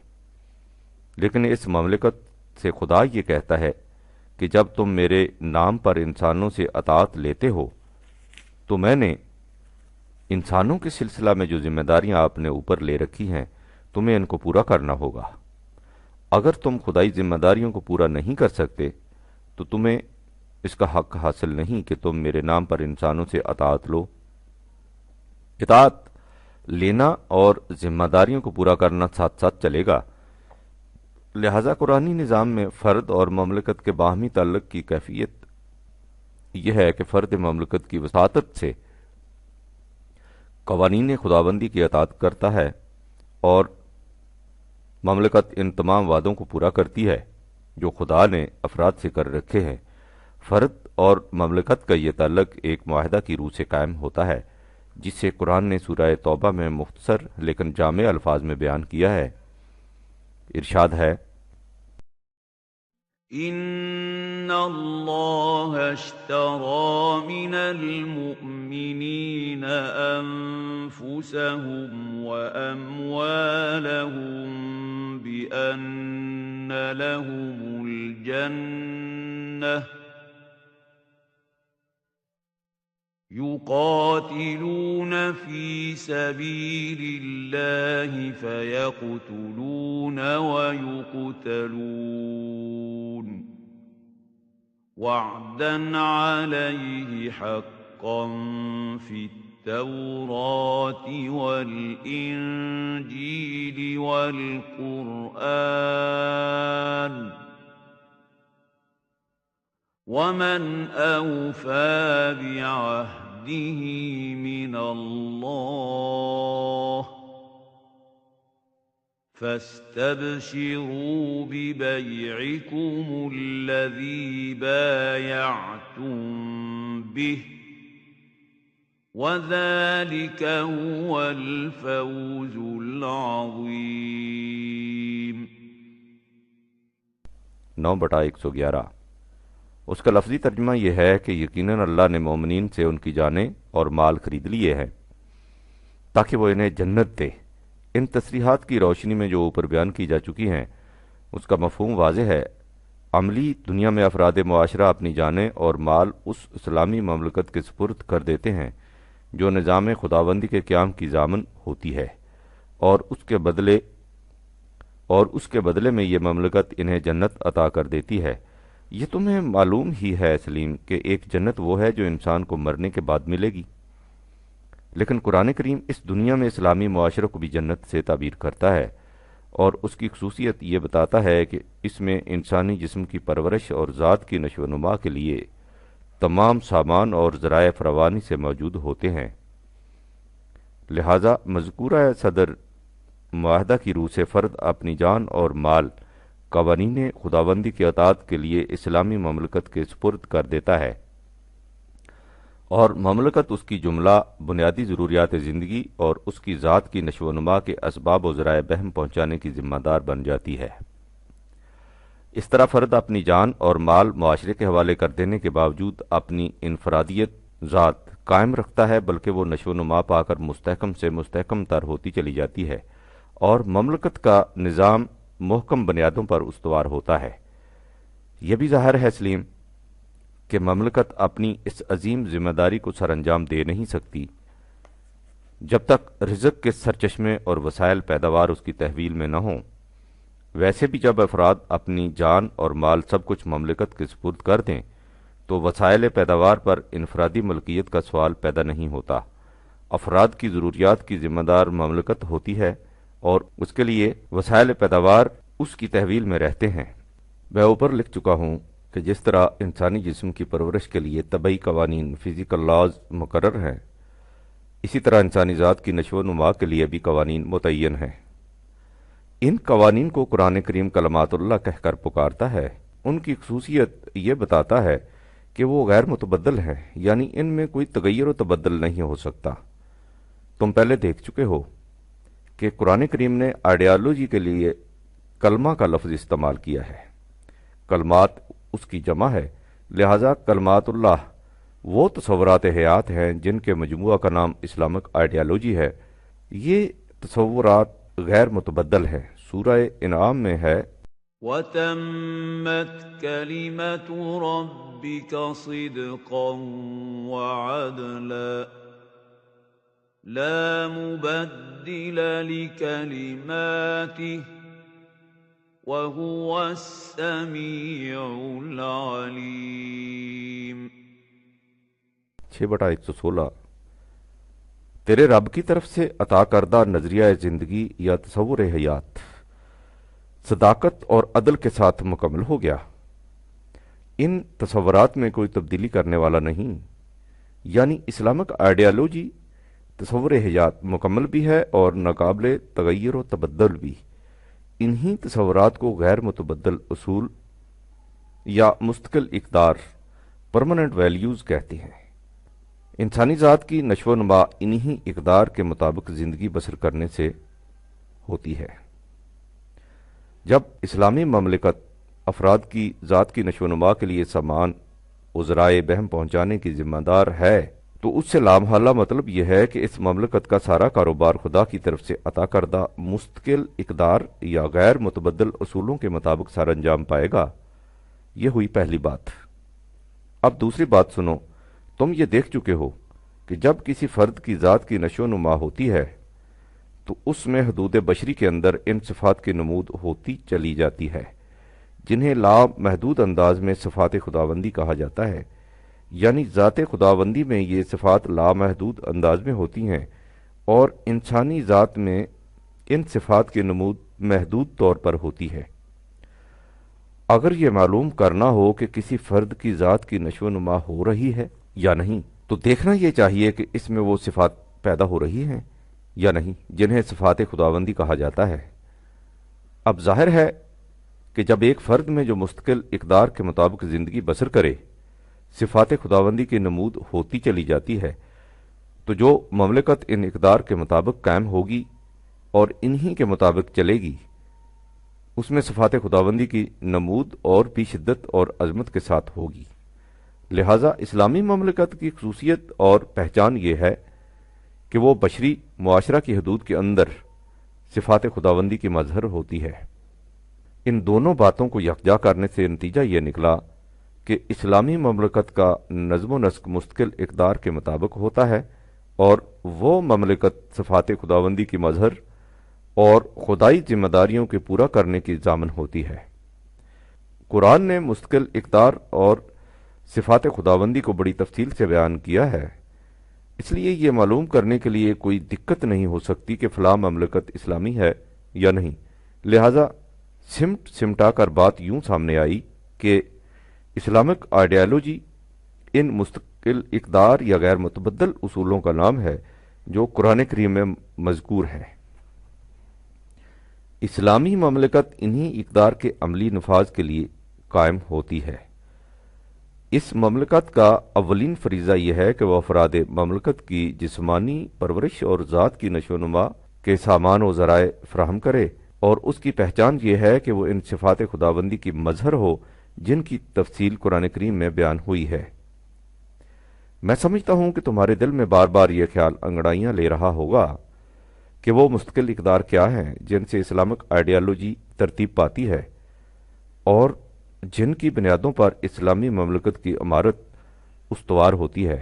لیکن اس مملکت سے خدا یہ کہتا ہے کہ جب تم میرے نام پر انسانوں سے اطاعت لیتے ہو تو میں نے انسانوں کے سلسلہ میں جو ذمہ داریاں آپ نے اوپر لے رکھی ہیں تمہیں ان کو پورا کرنا ہوگا۔ اگر تم خدائی ذمہ داریوں کو پورا نہیں کر سکتے تو تمہیں اس کا حق حاصل نہیں کہ تم میرے نام پر انسانوں سے اطاعت لو۔ اطاعت لینا اور ذمہ داریوں کو پورا کرنا ساتھ ساتھ چلے گا، لہذا قرآنی نظام میں فرد اور مملکت کے باہمی تعلق کی کیفیت یہ ہے کہ فرد مملکت کی وساطت سے قوانین خداوندی کی اطاعت کرتا ہے اور مملکت ان تمام وعدوں کو پورا کرتی ہے جو خدا نے افراد سے کر رکھے ہیں۔ فرد اور مملکت کا یہ تعلق ایک معاہدہ کی روح سے قائم ہوتا ہے، جسے قرآن نے سورہ توبہ میں مختصر لیکن جامع الفاظ میں بیان کیا ہے۔ ارشاد ہے، ان اللہ اشترى من المؤمنین انفسهم واموالهم بان لهم الجنة يقاتلون في سبيل الله فيقتلون ويقتلون وعدا عليه حقا في التوراة والإنجيل والقرآن ومن أوفى بعهده من الله فاستبشروا ببيعكم الذي بايعتم به وذلك هو الفوز العظيم۔ 9/111۔ اس کا لفظی ترجمہ یہ ہے کہ یقیناً اللہ نے مومنین سے ان کی جانیں اور مال خرید لیے ہیں تاکہ وہ انہیں جنت دے۔ ان تصریحات کی روشنی میں جو اوپر بیان کی جا چکی ہیں اس کا مفہوم واضح ہے۔ عملی دنیا میں افراد معاشرہ اپنی جانیں اور مال اس اسلامی مملکت کے سپرد کر دیتے ہیں جو نظام خداوندی کے قیام کی ضامن ہوتی ہے، اور اس کے بدلے میں یہ مملکت انہیں جنت عطا کر دیتی ہے۔ یہ تمہیں معلوم ہی ہے سلیم کہ ایک جنت وہ ہے جو انسان کو مرنے کے بعد ملے گی، لیکن قرآن کریم اس دنیا میں اسلامی معاشرے کو بھی جنت سے تعبیر کرتا ہے، اور اس کی خصوصیت یہ بتاتا ہے کہ اس میں انسانی جسم کی پرورش اور ذات کی نشو و نما کے لیے تمام سامان اور ذرائع فراوانی سے موجود ہوتے ہیں۔ لہذا مذکورہ صدر معاہدہ کی روح سے فرد اپنی جان اور مال قوانین خداوندی کی اطاعت کے لیے اسلامی مملکت کے سپرد کر دیتا ہے، اور مملکت اس کی جملہ بنیادی ضروریات زندگی اور اس کی ذات کی نشو و نما کے اسباب و ذرائع بہم پہنچانے کی ذمہ دار بن جاتی ہے۔ اس طرح فرد اپنی جان اور مال معاشرے کے حوالے کر دینے کے باوجود اپنی انفرادیت ذات قائم رکھتا ہے، بلکہ وہ نشو و نما پا کر مستحکم سے مستحکم تر ہوتی چلی جاتی ہے اور مملکت کا نظام محکم بنیادوں پر استوار ہوتا ہے۔ یہ بھی ظاہر ہے سلیم کہ مملکت اپنی اس عظیم ذمہ داری کو سر انجام دے نہیں سکتی جب تک رزق کے سرچشمے اور وسائل پیداوار اس کی تحویل میں نہ ہوں۔ ویسے بھی جب افراد اپنی جان اور مال سب کچھ مملکت کے سپرد کر دیں تو وسائل پیداوار پر انفرادی ملکیت کا سوال پیدا نہیں ہوتا۔ افراد کی ضروریات کی ذمہ دار مملکت ہوتی ہے اور اس کے لیے وسائل پیداوار اس کی تحویل میں رہتے ہیں۔ میں اوپر لکھ چکا ہوں کہ جس طرح انسانی جسم کی پرورش کے لیے طبعی قوانین فزیکل لاز مقرر ہیں، اسی طرح انسانی ذات کی نشو و نما کے لیے بھی قوانین متعین ہیں۔ ان قوانین کو قرآن کریم کلمات اللہ کہہ کر پکارتا ہے۔ ان کی خصوصیت یہ بتاتا ہے کہ وہ غیر متبدل ہیں، یعنی ان میں کوئی تغیر و تبدل نہیں ہو سکتا۔ تم پہلے دیکھ چکے ہو کہ قرآن کریم نے آئیڈیالوجی کے لیے کلمہ کا لفظ استعمال کیا ہے۔ کلمات اس کی جمع ہے، لہذا کلمات اللہ وہ تصورات حیات ہیں جن کے مجموعہ کا نام اسلامک آئیڈیالوجی ہے۔ یہ تصورات غیر متبدل ہیں۔ سورہ انعام میں ہے وَتَمَّتْ كَلِمَةُ رَبِّكَ صِدْقًا وَعَدْلًا لَا مُبَدِّلَ لِكَلِمَاتِهِ وَهُوَ السَّمِيعُ الْعَلِيمُ 6/116 تیرے رب کی طرف سے عطا کردہ نظریہ زندگی یا تصور حیات صداقت اور عدل کے ساتھ مکمل ہو گیا۔ ان تصورات میں کوئی تبدیلی کرنے والا نہیں، یعنی اسلامک آئیڈیالوجی تصور حیات مکمل بھی ہے اور ناقابل تغیر و تبدل بھی۔ انہی تصورات کو غیر متبدل اصول یا مستقل اقدار پرماننٹ ویلیوز کہتے ہیں۔ انسانی ذات کی نشو و نما انہی اقدار کے مطابق زندگی بسر کرنے سے ہوتی ہے۔ جب اسلامی مملکت افراد کی ذات کی نشو و نما کے لیے سامان و ذرائع بہم پہنچانے کی ذمہ دار ہے تو اس سے لامحالہ مطلب یہ ہے کہ اس مملکت کا سارا کاروبار خدا کی طرف سے عطا کردہ مستقل اقدار یا غیر متبدل اصولوں کے مطابق سر انجام پائے گا۔ یہ ہوئی پہلی بات۔ اب دوسری بات سنو۔ تم یہ دیکھ چکے ہو کہ جب کسی فرد کی ذات کی نشو و نما ہوتی ہے تو اس میں حدود بشری کے اندر ان صفات کی نمود ہوتی چلی جاتی ہے جنہیں لامحدود انداز میں صفات خداوندی کہا جاتا ہے، یعنی ذات خداوندی میں یہ صفات لامحدود انداز میں ہوتی ہیں اور انسانی ذات میں ان صفات کی نمود محدود طور پر ہوتی ہے۔ اگر یہ معلوم کرنا ہو کہ کسی فرد کی ذات کی نشو و نما ہو رہی ہے یا نہیں تو دیکھنا یہ چاہیے کہ اس میں وہ صفات پیدا ہو رہی ہیں یا نہیں جنہیں صفات خداوندی کہا جاتا ہے۔ اب ظاہر ہے کہ جب ایک فرد میں جو مستقل اقدار کے مطابق زندگی بسر کرے صفات خداوندی کی نمود ہوتی چلی جاتی ہے تو جو مملکت ان اقدار کے مطابق قائم ہوگی اور انہی کے مطابق چلے گی اس میں صفات خداوندی کی نمود اور بھی شدت اور عظمت کے ساتھ ہوگی۔ لہذا اسلامی مملکت کی خصوصیت اور پہچان یہ ہے کہ وہ بشری معاشرہ کی حدود کے اندر صفات خداوندی کی مظہر ہوتی ہے۔ ان دونوں باتوں کو یکجا کرنے سے نتیجہ یہ نکلا کہ اسلامی مملکت کا نظم و نسق مستقل اقدار کے مطابق ہوتا ہے اور وہ مملکت صفات خداوندی کی مظہر اور خدائی ذمہ داریوں کے پورا کرنے کی ضامن ہوتی ہے۔ قرآن نے مستقل اقدار اور صفات خداوندی کو بڑی تفصیل سے بیان کیا ہے، اس لیے یہ معلوم کرنے کے لیے کوئی دقت نہیں ہو سکتی کہ فلاں مملکت اسلامی ہے یا نہیں۔ لہذا سمٹا کر بات یوں سامنے آئی کہ اسلامک آئیڈیالوجی ان مستقل اقدار یا غیر متبدل اصولوں کا نام ہے جو قرآن کریم میں مذکور ہے۔ اسلامی مملکت انہی اقدار کے عملی نفاذ کے لیے قائم ہوتی ہے۔ اس مملکت کا اولین فریضہ یہ ہے کہ وہ افراد مملکت کی جسمانی پرورش اور ذات کی نشو و نما کے سامان و ذرائع فراہم کرے، اور اس کی پہچان یہ ہے کہ وہ ان صفات خداوندی کی مظہر ہو جن کی تفصیل قرآن کریم میں بیان ہوئی ہے۔ میں سمجھتا ہوں کہ تمہارے دل میں بار بار یہ خیال انگڑائیاں لے رہا ہوگا کہ وہ مستقل اقدار کیا ہیں جن سے اسلامک آئیڈیالوجی ترتیب پاتی ہے اور جن کی بنیادوں پر اسلامی مملکت کی عمارت استوار ہوتی ہے؟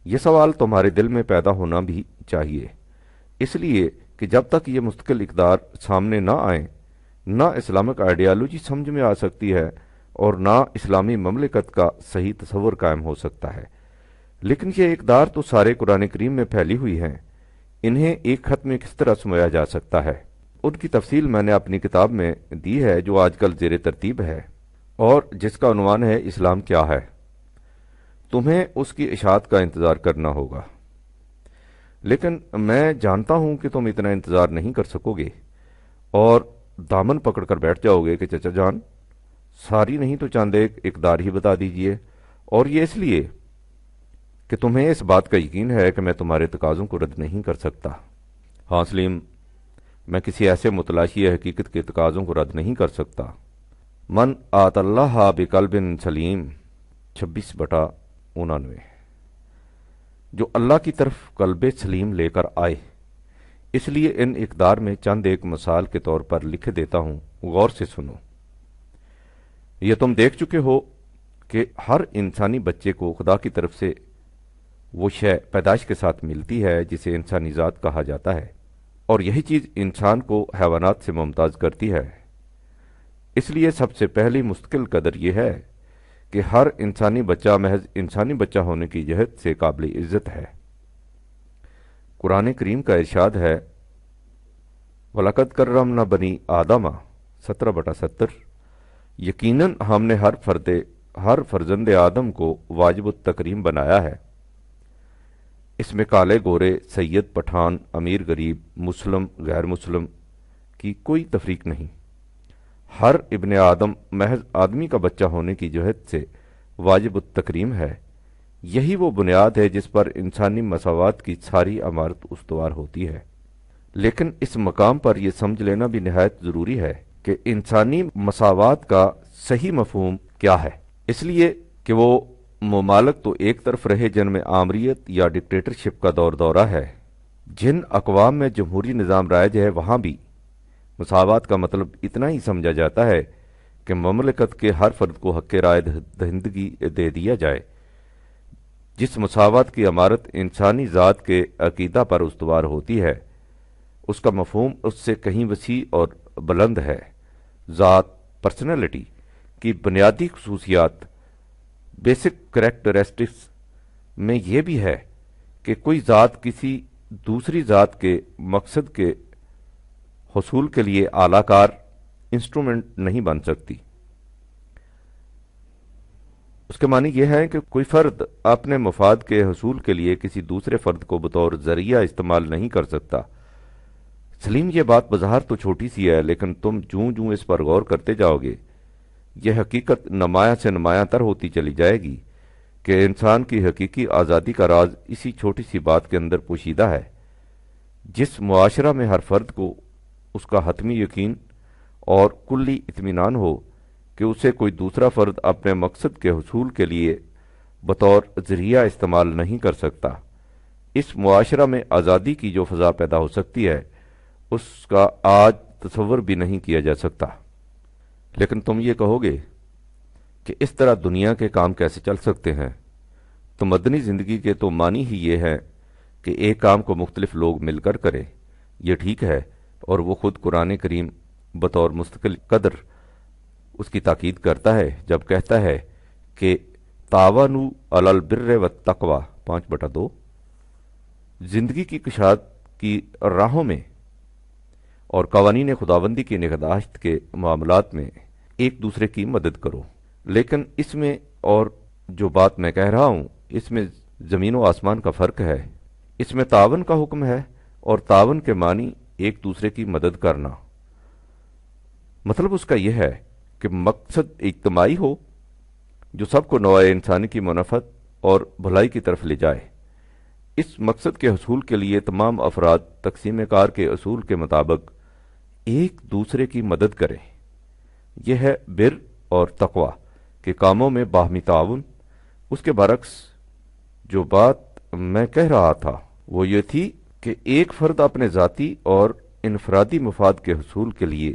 یہ سوال تمہارے دل میں پیدا ہونا بھی چاہیے، اس لیے کہ جب تک یہ مستقل اقدار سامنے نہ آئیں، نہ اسلامک آئیڈیالوجی سمجھ میں آ سکتی ہے اور نہ اسلامی مملکت کا صحیح تصور قائم ہو سکتا ہے۔ لیکن یہ اقدار تو سارے قرآن کریم میں پھیلی ہوئی ہیں، انہیں ایک خط میں کس طرح سمویا جا سکتا ہے؟ ان کی تفصیل میں نے اپنی کتاب میں دی ہے جو آج کل زیر ترتیب ہے اور جس کا عنوان ہے اسلام کیا ہے۔ تمہیں اس کی اشاعت کا انتظار کرنا ہوگا، لیکن میں جانتا ہوں کہ تم اتنا انتظار نہیں کر سکو گے اور دامن پکڑ کر بیٹھ جاؤ گے کہ چچا جان ساری نہیں تو چند ایک اقدار ہی بتا دیجئے، اور یہ اس لیے کہ تمہیں اس بات کا یقین ہے کہ میں تمہارے تقاضوں کو رد نہیں کر سکتا۔ ہاں سلیم، میں کسی ایسے متلاشی حقیقت کے تقاضوں کو رد نہیں کر سکتا۔ من آت اللہ بقلب سلیم 26/99، جو اللہ کی طرف قلب سلیم لے کر آئے۔ اس لیے ان اقدار میں چند ایک مثال کے طور پر لکھ دیتا ہوں، غور سے سنو۔ یہ تم دیکھ چکے ہو کہ ہر انسانی بچے کو خدا کی طرف سے وہ شے پیدائش کے ساتھ ملتی ہے جسے انسانی ذات کہا جاتا ہے، اور یہی چیز انسان کو حیوانات سے ممتاز کرتی ہے۔ اس لیے سب سے پہلی مستقل قدر یہ ہے کہ ہر انسانی بچہ محض انسانی بچہ ہونے کی جہت سے قابل عزت ہے۔ قرآن کریم کا ارشاد ہے، وَلَقَدْ كَرَّمْنَا بَنِي آدَمَ 17/70، یقیناً ہم نے ہر فرزند آدم کو واجب التکریم بنایا ہے۔ اس میں کالے گورے، سید پٹھان، امیر غریب، مسلم غیر مسلم کی کوئی تفریق نہیں۔ ہر ابن آدم محض آدمی کا بچہ ہونے کی جہت سے واجب التکریم ہے۔ یہی وہ بنیاد ہے جس پر انسانی مساوات کی ساری عمارت استوار ہوتی ہے۔ لیکن اس مقام پر یہ سمجھ لینا بھی نہایت ضروری ہے کہ انسانی مساوات کا صحیح مفہوم کیا ہے، اس لیے کہ وہ ممالک تو ایک طرف رہے جن میں آمریت یا ڈکٹیٹرشپ کا دورہ ہے، جن اقوام میں جمہوری نظام رائج ہے وہاں بھی مساوات کا مطلب اتنا ہی سمجھا جاتا ہے کہ مملکت کے ہر فرد کو حق رائے دہندگی دے دیا جائے۔ جس مساوات کی عمارت انسانی ذات کے عقیدہ پر استوار ہوتی ہے، اس کا مفہوم اس سے کہیں وسیع اور بلند ہے۔ ذات، پرسنالٹی کی بنیادی خصوصیات، بیسک کریکٹرسٹکس میں یہ بھی ہے کہ کوئی ذات کسی دوسری ذات کے مقصد کے حصول کے لیے اعلی کار انسٹرومنٹ نہیں بن سکتی۔ اس کے معنی یہ ہے کہ کوئی فرد اپنے مفاد کے حصول کے لیے کسی دوسرے فرد کو بطور ذریعہ استعمال نہیں کر سکتا۔ سلیم، یہ بات بظاہر تو چھوٹی سی ہے، لیکن تم جوں جوں اس پر غور کرتے جاؤ گے یہ حقیقت نمایاں سے نمایاں تر ہوتی چلی جائے گی کہ انسان کی حقیقی آزادی کا راز اسی چھوٹی سی بات کے اندر پوشیدہ ہے۔ جس معاشرہ میں ہر فرد کو اس کا حتمی یقین اور کلی اطمینان ہو کہ اسے کوئی دوسرا فرد اپنے مقصد کے حصول کے لیے بطور ذریعہ استعمال نہیں کر سکتا، اس معاشرہ میں آزادی کی جو فضا پیدا ہو سکتی ہے اس کا آج تصور بھی نہیں کیا جا سکتا۔ لیکن تم یہ کہو گے کہ اس طرح دنیا کے کام کیسے چل سکتے ہیں؟ تو مدنی زندگی کے تو معنی ہی یہ ہے کہ ایک کام کو مختلف لوگ مل کر کریں، یہ ٹھیک ہے، اور وہ خود قرآن کریم بطور مستقل قدر اس کی تاکید کرتا ہے جب کہتا ہے کہ تعاونوا علی البر والتقوی 5/2، زندگی کی کشاد کی راہوں میں اور قوانین خداوندی کی نگہداشت کے معاملات میں ایک دوسرے کی مدد کرو۔ لیکن اس میں اور جو بات میں کہہ رہا ہوں اس میں زمین و آسمان کا فرق ہے۔ اس میں تعاون کا حکم ہے، اور تعاون کے معنی ایک دوسرے کی مدد کرنا۔ مطلب اس کا یہ ہے کہ مقصد اجتماعی ہو جو سب کو نوع انسانی کی منفعت اور بھلائی کی طرف لے جائے۔ اس مقصد کے حصول کے لیے تمام افراد تقسیم کار کے اصول کے مطابق ایک دوسرے کی مدد کریں۔ یہ ہے بر اور تقوی کے کاموں میں باہمی تعاون۔ اس کے برعکس جو بات میں کہہ رہا تھا وہ یہ تھی کہ ایک فرد اپنے ذاتی اور انفرادی مفاد کے حصول کے لیے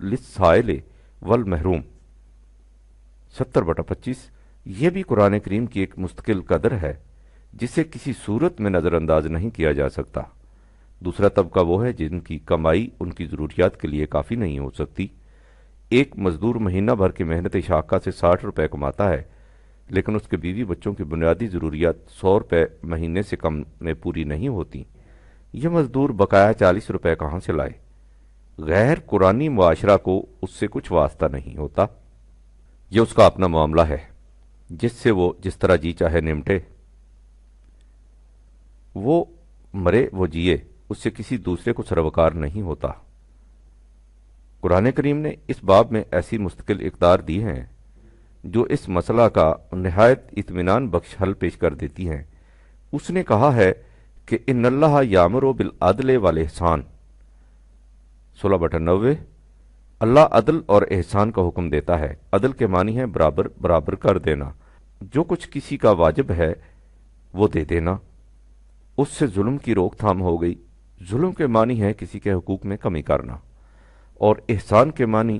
للسائل والمحروم 70/25 یہ بھی قرآن کریم کی ایک مستقل قدر ہے جسے کسی صورت میں نظر انداز نہیں کیا جا سکتا۔ دوسرا طبقہ وہ ہے جن کی کمائی ان کی ضروریات کے لیے کافی نہیں ہو سکتی۔ ایک مزدور مہینہ بھر کی محنت شاقہ سے 60 روپے کماتا ہے، لیکن اس کے بیوی بچوں کی بنیادی ضروریات 100 روپے مہینے سے کم میں پوری نہیں ہوتی۔ یہ مزدور بقایا 40 روپے کہاں سے لائے؟ غیر قرآنی معاشرہ کو اس سے کچھ واسطہ نہیں ہوتا، یہ اس کا اپنا معاملہ ہے جس سے وہ جس طرح جی چاہے نمٹے، وہ مرے وہ جیے، اس سے کسی دوسرے کو سروکار نہیں ہوتا۔ قرآن کریم نے اس باب میں ایسی مستقل اقدار دی ہیں جو اس مسئلہ کا نہایت اطمینان بخش حل پیش کر دیتی ہیں۔ اس نے کہا ہے کہ ان اللہ یامر بالعدل والاحسان 16/90 اللہ عدل اور احسان کا حکم دیتا ہے۔ عدل کے معنی ہے برابر برابر کر دینا، جو کچھ کسی کا واجب ہے وہ دے دینا، اس سے ظلم کی روک تھام ہو گئی۔ ظلم کے معنی ہے کسی کے حقوق میں کمی کرنا، اور احسان کے معنی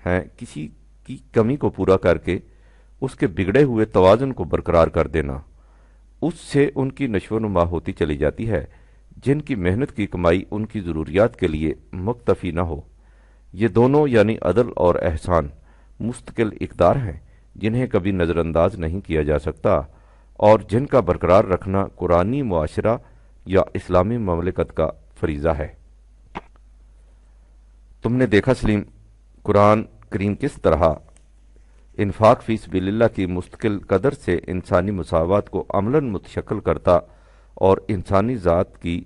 ہے کسی کی کمی کو پورا کر کے اس کے بگڑے ہوئے توازن کو برقرار کر دینا۔ اس سے ان کی نشو و نما ہوتی چلی جاتی ہے جن کی محنت کی کمائی ان کی ضروریات کے لیے مکتفی نہ ہو۔ یہ دونوں یعنی عدل اور احسان مستقل اقدار ہیں جنہیں کبھی نظر انداز نہیں کیا جا سکتا، اور جن کا برقرار رکھنا قرآنی معاشرہ یا اسلامی مملکت کا فریضہ ہے۔ تم نے دیکھا سلیم، قرآن کریم کس طرح انفاق فی سبیل اللہ کی مستقل قدر سے انسانی مساوات کو عملاً متشکل کرتا اور انسانی ذات کی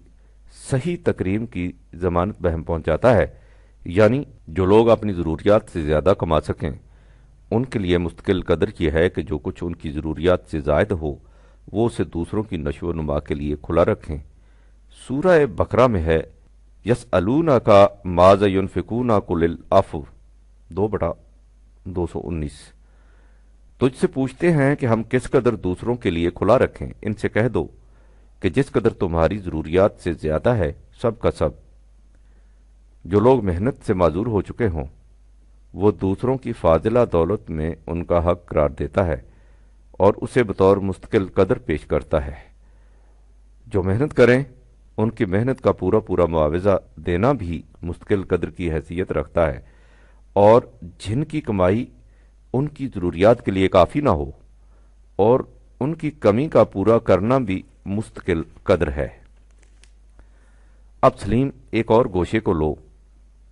صحیح تکریم کی ضمانت بہم پہنچاتا ہے، یعنی جو لوگ اپنی ضروریات سے زیادہ کما سکیں ان کے لیے مستقل قدر یہ ہے کہ جو کچھ ان کی ضروریات سے زائد ہو وہ اسے دوسروں کی نشو و نما کے لیے کھلا رکھیں۔ سورہ بقرہ میں ہے یسألونک ماذا ینفقون قل العفو 2/219 تجھ سے پوچھتے ہیں کہ ہم کس قدر دوسروں کے لیے کھلا رکھیں، ان سے کہہ دو کہ جس قدر تمہاری ضروریات سے زیادہ ہے سب کا سب۔ جو لوگ محنت سے معذور ہو چکے ہوں وہ دوسروں کی فاضلہ دولت میں ان کا حق قرار دیتا ہے اور اسے بطور مستقل قدر پیش کرتا ہے۔ جو محنت کریں ان کی محنت کا پورا پورا معاوضہ دینا بھی مستقل قدر کی حیثیت رکھتا ہے، اور جن کی کمائی ان کی ضروریات کے لیے کافی نہ ہو اور ان کی کمی کا پورا کرنا بھی مستقل قدر ہے۔ اب سلیم ایک اور گوشے کو لو۔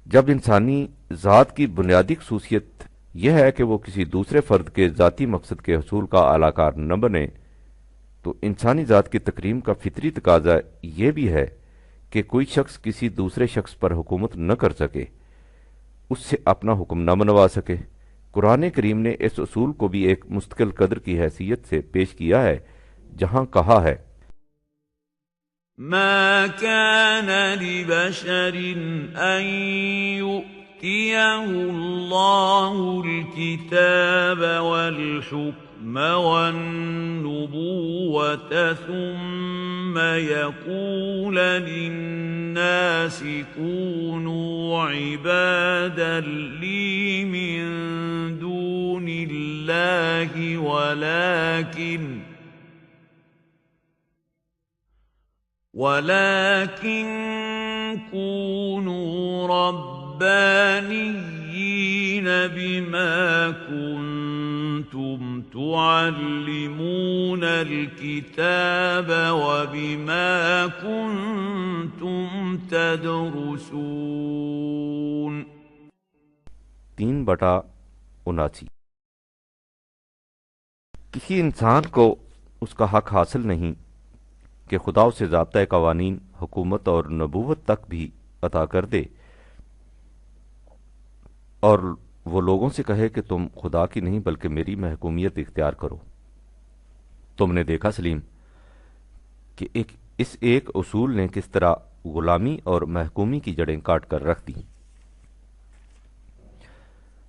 جب انسانی ذات کی بنیادی خصوصیت یہ ہے کہ وہ کسی دوسرے فرد کے ذاتی مقصد کے حصول کا اعلی کار نہ بنے، تو انسانی ذات کی تکریم کا فطری تقاضا یہ بھی ہے کہ کوئی شخص کسی دوسرے شخص پر حکومت نہ کر سکے، اس سے اپنا حکم نہ منوا سکے۔ قرآن کریم نے اس اصول کو بھی ایک مستقل قدر کی حیثیت سے پیش کیا ہے، جہاں کہا ہے ما كان لبشر أن يؤتيه الله الكتاب والحكم والنبوة ثم يقول للناس كونوا عبادا لي من دون الله ولكن كونوا ربانيين بما كنتم تعلمون الكتاب وبما كنتم تدرسون 3/79 کسی انسان کو اس کا حق حاصل نہیں کہ خدا اسے ضابطۂ قوانین، حکومت اور نبوت تک بھی عطا کر دے اور وہ لوگوں سے کہے کہ تم خدا کی نہیں بلکہ میری محکومیت اختیار کرو۔ تم نے دیکھا سلیم کہ اس ایک اصول نے کس طرح غلامی اور محکومی کی جڑیں کاٹ کر رکھ دی۔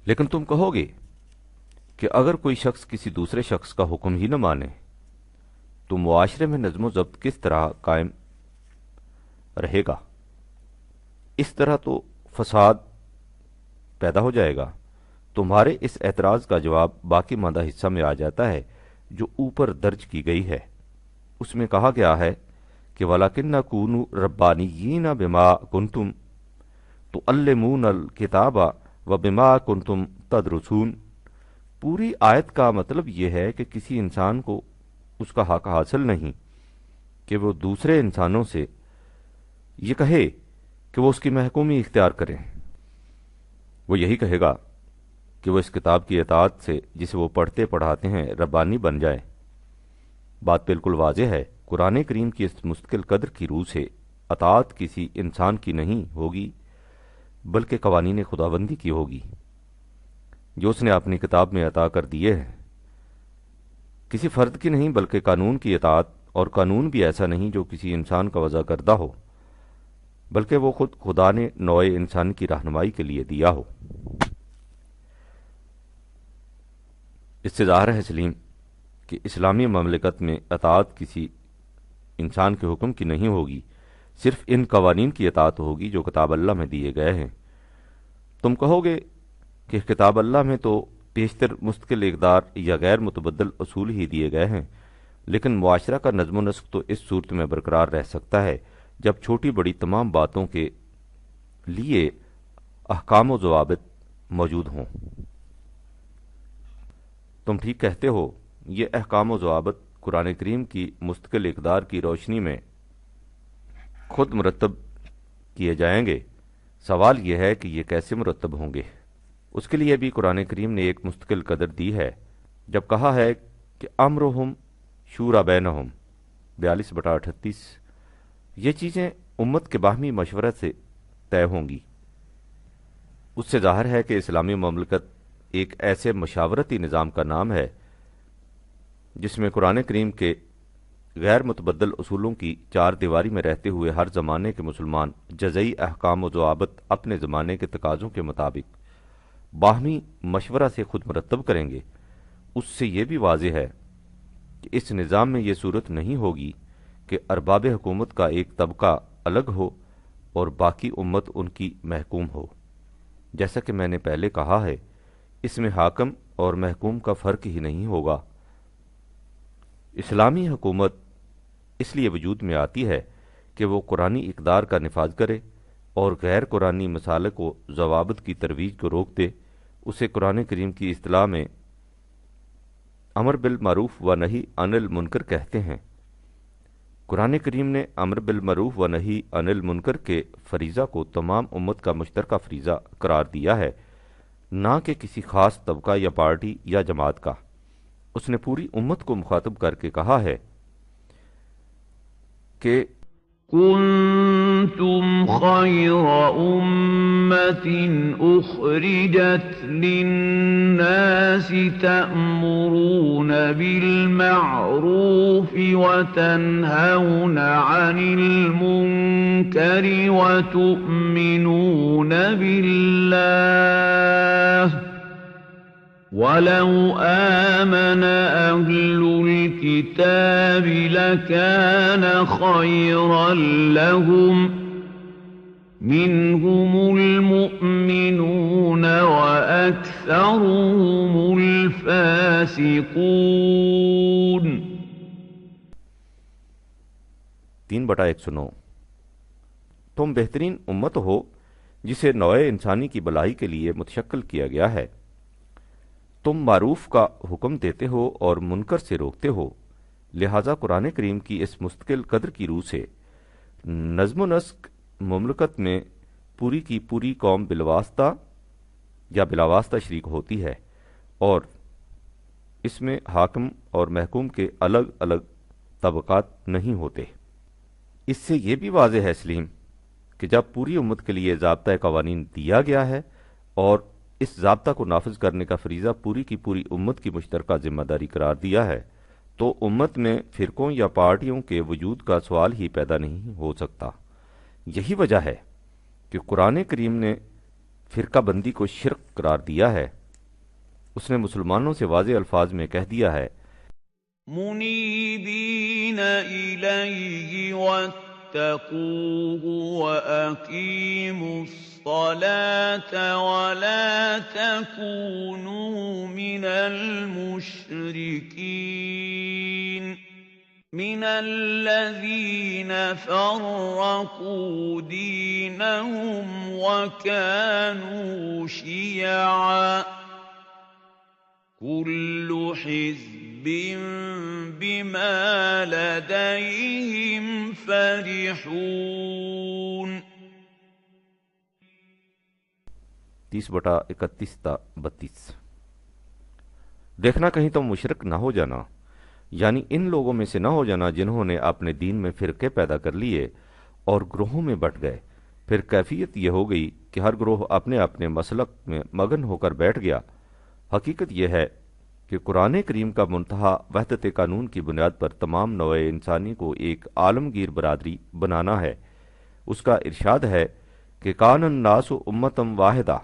لیکن تم کہو گے کہ اگر کوئی شخص کسی دوسرے شخص کا حکم ہی نہ مانے تو معاشرے میں نظم و ضبط کس طرح قائم رہے گا؟ اس طرح تو فساد پیدا ہو جائے گا۔ تمہارے اس اعتراض کا جواب باقی ماندہ حصہ میں آ جاتا ہے جو اوپر درج کی گئی ہے۔ اس میں کہا گیا ہے کہ وَلَكِنَّ كُونُوا رَبَّانِيِّينَ بِمَا كُنْتُمْ تُعَلِّمُونَ الْكِتَابَ وَبِمَا كُنْتُمْ تَدْرُسُونَ۔ پوری آیت کا مطلب یہ ہے کہ کسی انسان کو اس کا حق حاصل نہیں کہ وہ دوسرے انسانوں سے یہ کہے کہ وہ اس کی محکومی اختیار کریں۔ وہ یہی کہے گا کہ وہ اس کتاب کی اطاعت سے جسے وہ پڑھتے پڑھاتے ہیں ربانی بن جائے۔ بات بالکل واضح ہے، قرآن کریم کی اس مستقل قدر کی روح سے اطاعت کسی انسان کی نہیں ہوگی بلکہ قوانین خداوندی کی ہوگی جو اس نے اپنی کتاب میں عطا کر دیے ہیں۔ کسی فرد کی نہیں بلکہ قانون کی اطاعت، اور قانون بھی ایسا نہیں جو کسی انسان کا وضع کردہ ہو بلکہ وہ خود خدا نے نوع انسان کی رہنمائی کے لیے دیا ہو۔ اس سے ظاہر ہے سلیم کہ اسلامی مملکت میں اطاعت کسی انسان کے حکم کی نہیں ہوگی، صرف ان قوانین کی اطاعت ہوگی جو کتاب اللہ میں دیے گئے ہیں۔ تم کہو گے کہ کتاب اللہ میں تو بیشتر مستقل اقدار یا غیر متبدل اصول ہی دیے گئے ہیں، لیکن معاشرہ کا نظم و نسق تو اس صورت میں برقرار رہ سکتا ہے جب چھوٹی بڑی تمام باتوں کے لیے احکام و ضوابط موجود ہوں۔ تم ٹھیک کہتے ہو، یہ احکام و ضوابط قرآن کریم کی مستقل اقدار کی روشنی میں خود مرتب کیے جائیں گے۔ سوال یہ ہے کہ یہ کیسے مرتب ہوں گے؟ اس کے لیے بھی قرآن کریم نے ایک مستقل قدر دی ہے جب کہا ہے کہ امرہم شورا بینہم 42/38۔ یہ چیزیں امت کے باہمی مشورت سے طے ہوں گی۔ اس سے ظاہر ہے کہ اسلامی مملکت ایک ایسے مشاورتی نظام کا نام ہے جس میں قرآن کریم کے غیر متبدل اصولوں کی چار دیواری میں رہتے ہوئے ہر زمانے کے مسلمان جزئی احکام و ضوابط اپنے زمانے کے تقاضوں کے مطابق باہمی مشورہ سے خود مرتب کریں گے۔ اس سے یہ بھی واضح ہے کہ اس نظام میں یہ صورت نہیں ہوگی کہ ارباب حکومت کا ایک طبقہ الگ ہو اور باقی امت ان کی محکوم ہو۔ جیسا کہ میں نے پہلے کہا ہے، اس میں حاکم اور محکوم کا فرق ہی نہیں ہوگا۔ اسلامی حکومت اس لیے وجود میں آتی ہے کہ وہ قرآنی اقدار کا نفاذ کرے اور غیر قرآنی مسالک و ضوابط کی ترویج کو روک دے۔ اسے قرآن کریم کی اصطلاح میں امر بالمعروف و نہی عن المنکر کہتے ہیں۔ قرآن کریم نے امر بالمعروف و نہی عن المنکر کے فریضہ کو تمام امت کا مشترکہ فریضہ قرار دیا ہے، نہ کہ کسی خاص طبقہ یا پارٹی یا جماعت کا۔ اس نے پوری امت کو مخاطب کر کے کہا ہے کہ كنتم خير أمة أخرجت للناس تأمرون بالمعروف وتنهون عن المنكر وتؤمنون بالله وَلَوْ آمَنَ أَهْلُ الْكِتَابِ لَكَانَ خَيْرًا لَهُمْ مِنْهُمُ الْمُؤْمِنُونَ وَأَكْثَرُهُمُ الْفَاسِقُونَ۔ 3/109۔ تم بہترین امت ہو جسے نوع انسانی کی بھلائی کے لیے متشکل کیا گیا ہے۔ تم معروف کا حکم دیتے ہو اور منکر سے روکتے ہو، لہذا قرآن کریم کی اس مستقل قدر کی روح سے نظم و نسق مملکت میں پوری کی پوری قوم بالواسطہ یا بلاواسطہ شریک ہوتی ہے، اور اس میں حاکم اور محکوم کے الگ الگ طبقات نہیں ہوتے۔ اس سے یہ بھی واضح ہے سلیم کہ جب پوری امت کے لیے ضابطۂ قوانین دیا گیا ہے اور اس ضابطہ کو نافذ کرنے کا فریضہ پوری کی پوری امت کی مشترکہ ذمہ داری قرار دیا ہے، تو امت میں فرقوں یا پارٹیوں کے وجود کا سوال ہی پیدا نہیں ہو سکتا۔ یہی وجہ ہے کہ قرآن کریم نے فرقہ بندی کو شرک قرار دیا ہے۔ اس نے مسلمانوں سے واضح الفاظ میں کہہ دیا ہے، منیبین الیہ واتقوه وأقيموا الصلاة ولا تكونوا من المشركين من الذين فرقوا دينهم وكانوا شيعا كل حزب بما لديهم فرحون 30/31-32 دیکھنا کہیں تم مشرک نہ ہو جانا، یعنی ان لوگوں میں سے نہ ہو جانا جنہوں نے اپنے دین میں فرقے پیدا کر لیے اور گروہوں میں بٹ گئے۔ پھر کیفیت یہ ہو گئی کہ ہر گروہ اپنے اپنے مسلک میں مگن ہو کر بیٹھ گیا۔ حقیقت یہ ہے کہ قرآن کریم کا منتہا وحدت قانون کی بنیاد پر تمام نوع انسانی کو ایک عالمگیر برادری بنانا ہے۔ اس کا ارشاد ہے کہ کان الناس امتم واحدہ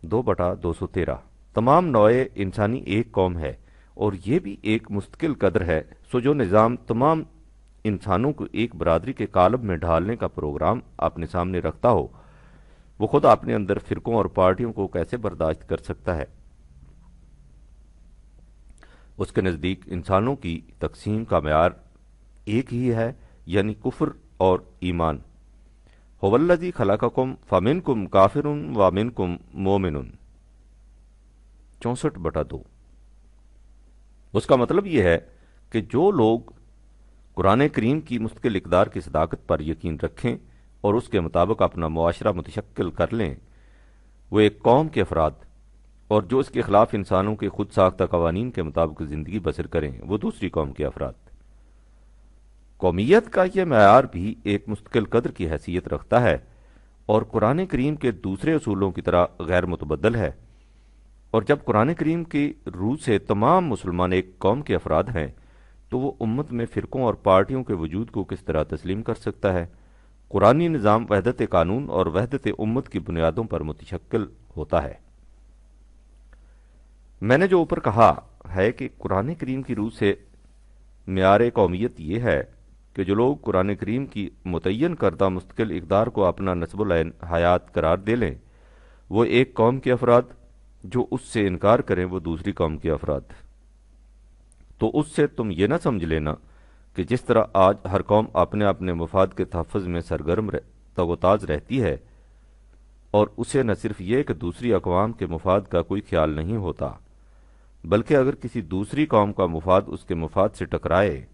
2/213، تمام نوع انسانی ایک قوم ہے اور یہ بھی ایک مستقل قدر ہے۔ سو جو نظام تمام انسانوں کو ایک برادری کے قالب میں ڈھالنے کا پروگرام اپنے سامنے رکھتا ہو، وہ خود اپنے اندر فرقوں اور پارٹیوں کو کیسے برداشت کر سکتا ہے؟ اس کے نزدیک انسانوں کی تقسیم کا معیار ایک ہی ہے، یعنی کفر اور ایمان۔ هو الذی خلقکم فمنکم کافر ومنکم مومن 64/2۔ اس کا مطلب یہ ہے کہ جو لوگ قرآن کریم کی مستقل اقدار کی صداقت پر یقین رکھیں اور اس کے مطابق اپنا معاشرہ متشکل کر لیں، وہ ایک قوم کے افراد، اور جو اس کے خلاف انسانوں کے خود ساختہ قوانین کے مطابق زندگی بسر کریں وہ دوسری قوم کے افراد۔ قومیت کا یہ معیار بھی ایک مستقل قدر کی حیثیت رکھتا ہے اور قرآن کریم کے دوسرے اصولوں کی طرح غیر متبدل ہے، اور جب قرآن کریم کی روح سے تمام مسلمان ایک قوم کے افراد ہیں تو وہ امت میں فرقوں اور پارٹیوں کے وجود کو کس طرح تسلیم کر سکتا ہے؟ قرآنی نظام وحدت قانون اور وحدت امت کی بنیادوں پر متشکل ہوتا ہے۔ میں نے جو اوپر کہا ہے کہ قرآن کریم کی روح سے معیار قومیت یہ ہے کہ جو لوگ قرآن کریم کی متعین کردہ مستقل اقدار کو اپنا نسب العین حیات قرار دے لیں وہ ایک قوم کے افراد، جو اس سے انکار کریں وہ دوسری قوم کے افراد۔ تو اس سے تم یہ نہ سمجھ لینا کہ جس طرح آج ہر قوم اپنے اپنے مفاد کے تحفظ میں سرگرم تگوتاز رہتی ہے، اور اسے نہ صرف یہ کہ دوسری اقوام کے مفاد کا کوئی خیال نہیں ہوتا، بلکہ اگر کسی دوسری قوم کا مفاد اس کے مفاد سے ٹکرائے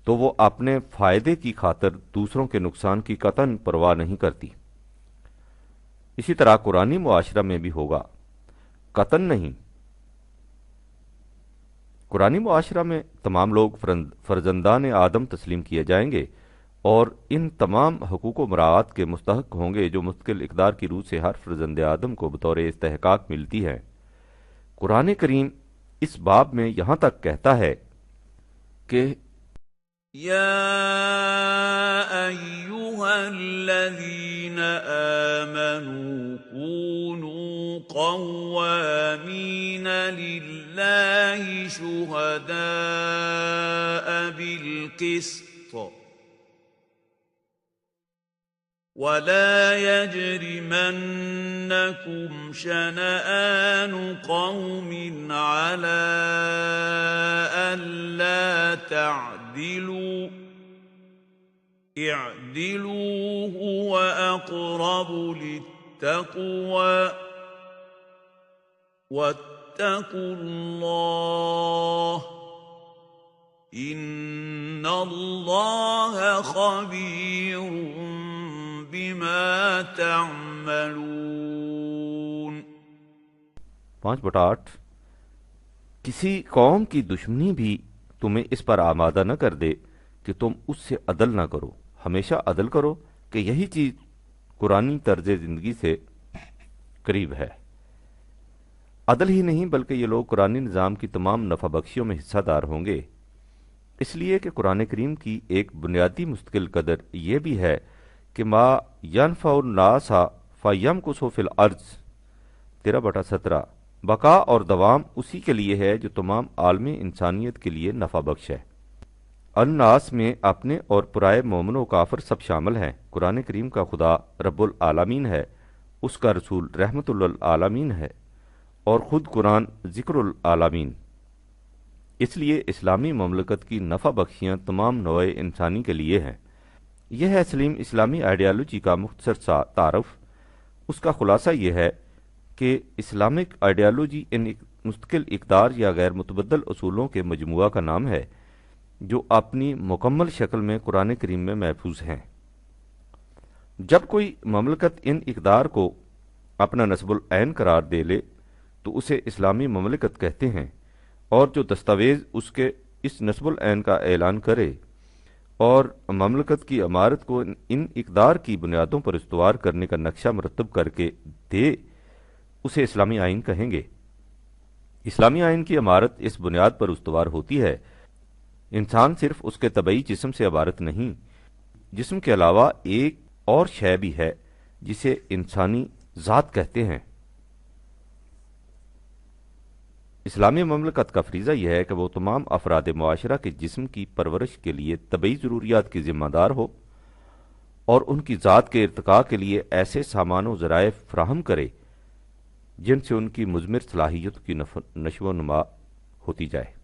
تو وہ اپنے فائدے کی خاطر دوسروں کے نقصان کی قطعاً پرواہ نہیں کرتی۔ اسی طرح قرآنی معاشرہ میں بھی ہوگا، قطعاً نہیں۔ قرآنی معاشرہ میں تمام لوگ فرزندان آدم تسلیم کیے جائیں گے اور ان تمام حقوق و مراعات کے مستحق ہوں گے جو مستقل اقدار کی روح سے ہر فرزند آدم کو بطور استحقاق ملتی ہیں۔ قرآن کریم اس باب میں یہاں تک کہتا ہے کہ یا ایھا الذین آمنوا کونوا قوامین للہ شہداء بالقسط ولا يجرمنكم شنآن قوم على ألا تعدلوا اعدلوا هو أقرب للتقوى واتقوا الله إن الله خبير بما تعملون 5/8۔ کسی قوم کی دشمنی بھی تمہیں اس پر آمادہ نہ کر دے کہ تم اس سے عدل نہ کرو، ہمیشہ عدل کرو کہ یہی چیز قرآنی طرز زندگی سے قریب ہے۔ عدل ہی نہیں بلکہ یہ لوگ قرآنی نظام کی تمام نفع بخشیوں میں حصہ دار ہوں گے، اس لیے کہ قرآن کریم کی ایک بنیادی مستقل قدر یہ بھی ہے کہ ما ینفع الناس فیمکث فی الارض 13/17، بقا اور دوام اسی کے لیے ہے جو تمام عالم انسانیت کے لیے نفع بخش ہے۔ الناس میں اپنے اور پرائے مومن و کافر سب شامل ہیں۔ قرآن کریم کا خدا رب العالمین ہے، اس کا رسول رحمت للعالمین ہے، اور خود قرآن ذکر العالمین۔ اس لیے اسلامی مملکت کی نفع بخشیاں تمام نوع انسانی کے لیے ہیں۔ یہ ہے سلیم اسلامی آئیڈیالوجی کا مختصر سا تعارف۔ اس کا خلاصہ یہ ہے کہ اسلامک آئیڈیالوجی ان مستقل اقدار یا غیر متبدل اصولوں کے مجموعہ کا نام ہے جو اپنی مکمل شکل میں قرآن کریم میں محفوظ ہیں۔ جب کوئی مملکت ان اقدار کو اپنا نصب العین قرار دے لے تو اسے اسلامی مملکت کہتے ہیں، اور جو دستاویز اس کے اس نصب العین کا اعلان کرے اور مملکت کی عمارت کو ان اقدار کی بنیادوں پر استوار کرنے کا نقشہ مرتب کر کے دے، اسے اسلامی آئین کہیں گے۔ اسلامی آئین کی عمارت اس بنیاد پر استوار ہوتی ہے، انسان صرف اس کے طبعی جسم سے عبارت نہیں، جسم کے علاوہ ایک اور شے بھی ہے جسے انسانی ذات کہتے ہیں۔ اسلامی مملکت کا فریضہ یہ ہے کہ وہ تمام افراد معاشرہ کے جسم کی پرورش کے لیے طبعی ضروریات کی ذمہ دار ہو اور ان کی ذات کے ارتقاء کے لیے ایسے سامان و ذرائع فراہم کرے جن سے ان کی مضمر صلاحیت کی نشو و نما ہوتی جائے۔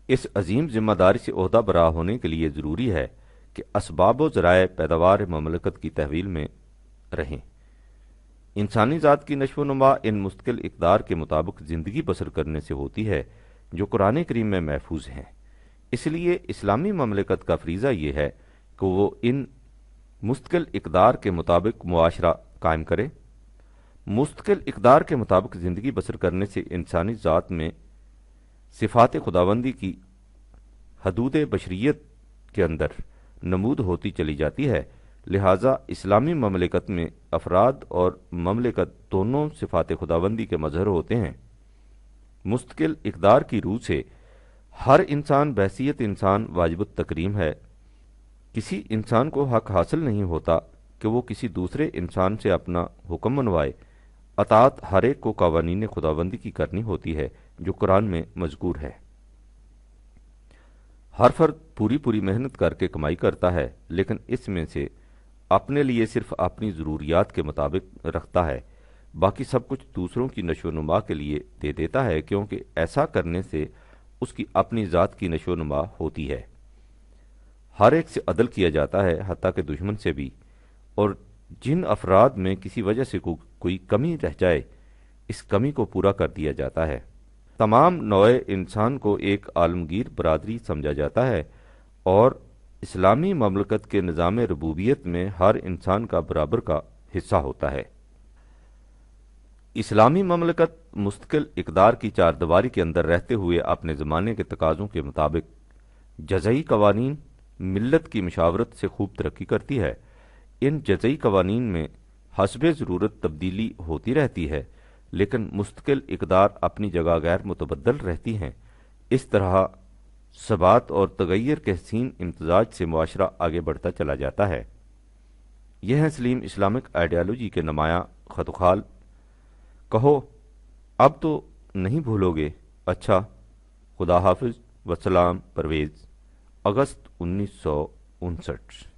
اس عظیم ذمہ داری سے عہدہ برآ ہونے کے لیے ضروری ہے کہ اسباب و ذرائع پیداوار مملکت کی تحویل میں رہیں۔ انسانی ذات کی نشو و نما ان مستقل اقدار کے مطابق زندگی بسر کرنے سے ہوتی ہے جو قرآن کریم میں محفوظ ہیں۔ اس لیے اسلامی مملکت کا فریضہ یہ ہے کہ وہ ان مستقل اقدار کے مطابق معاشرہ قائم کرے۔ مستقل اقدار کے مطابق زندگی بسر کرنے سے انسانی ذات میں صفات خداوندی کی حدود بشریت کے اندر نمود ہوتی چلی جاتی ہے، لہذا اسلامی مملکت میں افراد اور مملکت دونوں صفات خداوندی کے مظہر ہوتے ہیں۔ مستقل اقدار کی روح سے ہر انسان بحیثیت انسان واجب التکریم ہے۔ کسی انسان کو حق حاصل نہیں ہوتا کہ وہ کسی دوسرے انسان سے اپنا حکم منوائے۔ اطاعت ہر ایک کو قوانین خداوندی کی کرنی ہوتی ہے جو قرآن میں مذکور ہے۔ ہر فرد پوری محنت کر کے کمائی کرتا ہے، لیکن اس میں سے اپنے لیے صرف اپنی ضروریات کے مطابق رکھتا ہے، باقی سب کچھ دوسروں کی نشو و نما کے لیے دے دیتا ہے، کیونکہ ایسا کرنے سے اس کی اپنی ذات کی نشو و نما ہوتی ہے۔ ہر ایک سے عدل کیا جاتا ہے، حتیٰ کہ دشمن سے بھی، اور جن افراد میں کسی وجہ سے کوئی کمی رہ جائے اس کمی کو پورا کر دیا جاتا ہے۔ تمام نوع انسان کو ایک عالمگیر برادری سمجھا جاتا ہے، اور اسلامی مملکت کے نظام ربوبیت میں ہر انسان کا برابر کا حصہ ہوتا ہے۔ اسلامی مملکت مستقل اقدار کی چار دیواری کے اندر رہتے ہوئے اپنے زمانے کے تقاضوں کے مطابق جزئی قوانین ملت کی مشاورت سے خوب ترقی کرتی ہے۔ ان جزئی قوانین میں حسب ضرورت تبدیلی ہوتی رہتی ہے، لیکن مستقل اقدار اپنی جگہ غیر متبدل رہتی ہیں۔ اس طرح ثبات اور تغیر کے حسین امتزاج سے معاشرہ آگے بڑھتا چلا جاتا ہے۔ یہ ہے سلیم اسلامک آئیڈیالوجی کے نمایاں خط و خال۔ کہو اب تو نہیں بھولو گے؟ اچھا، خدا حافظ، وسلام۔ پرویز، اگست 1959۔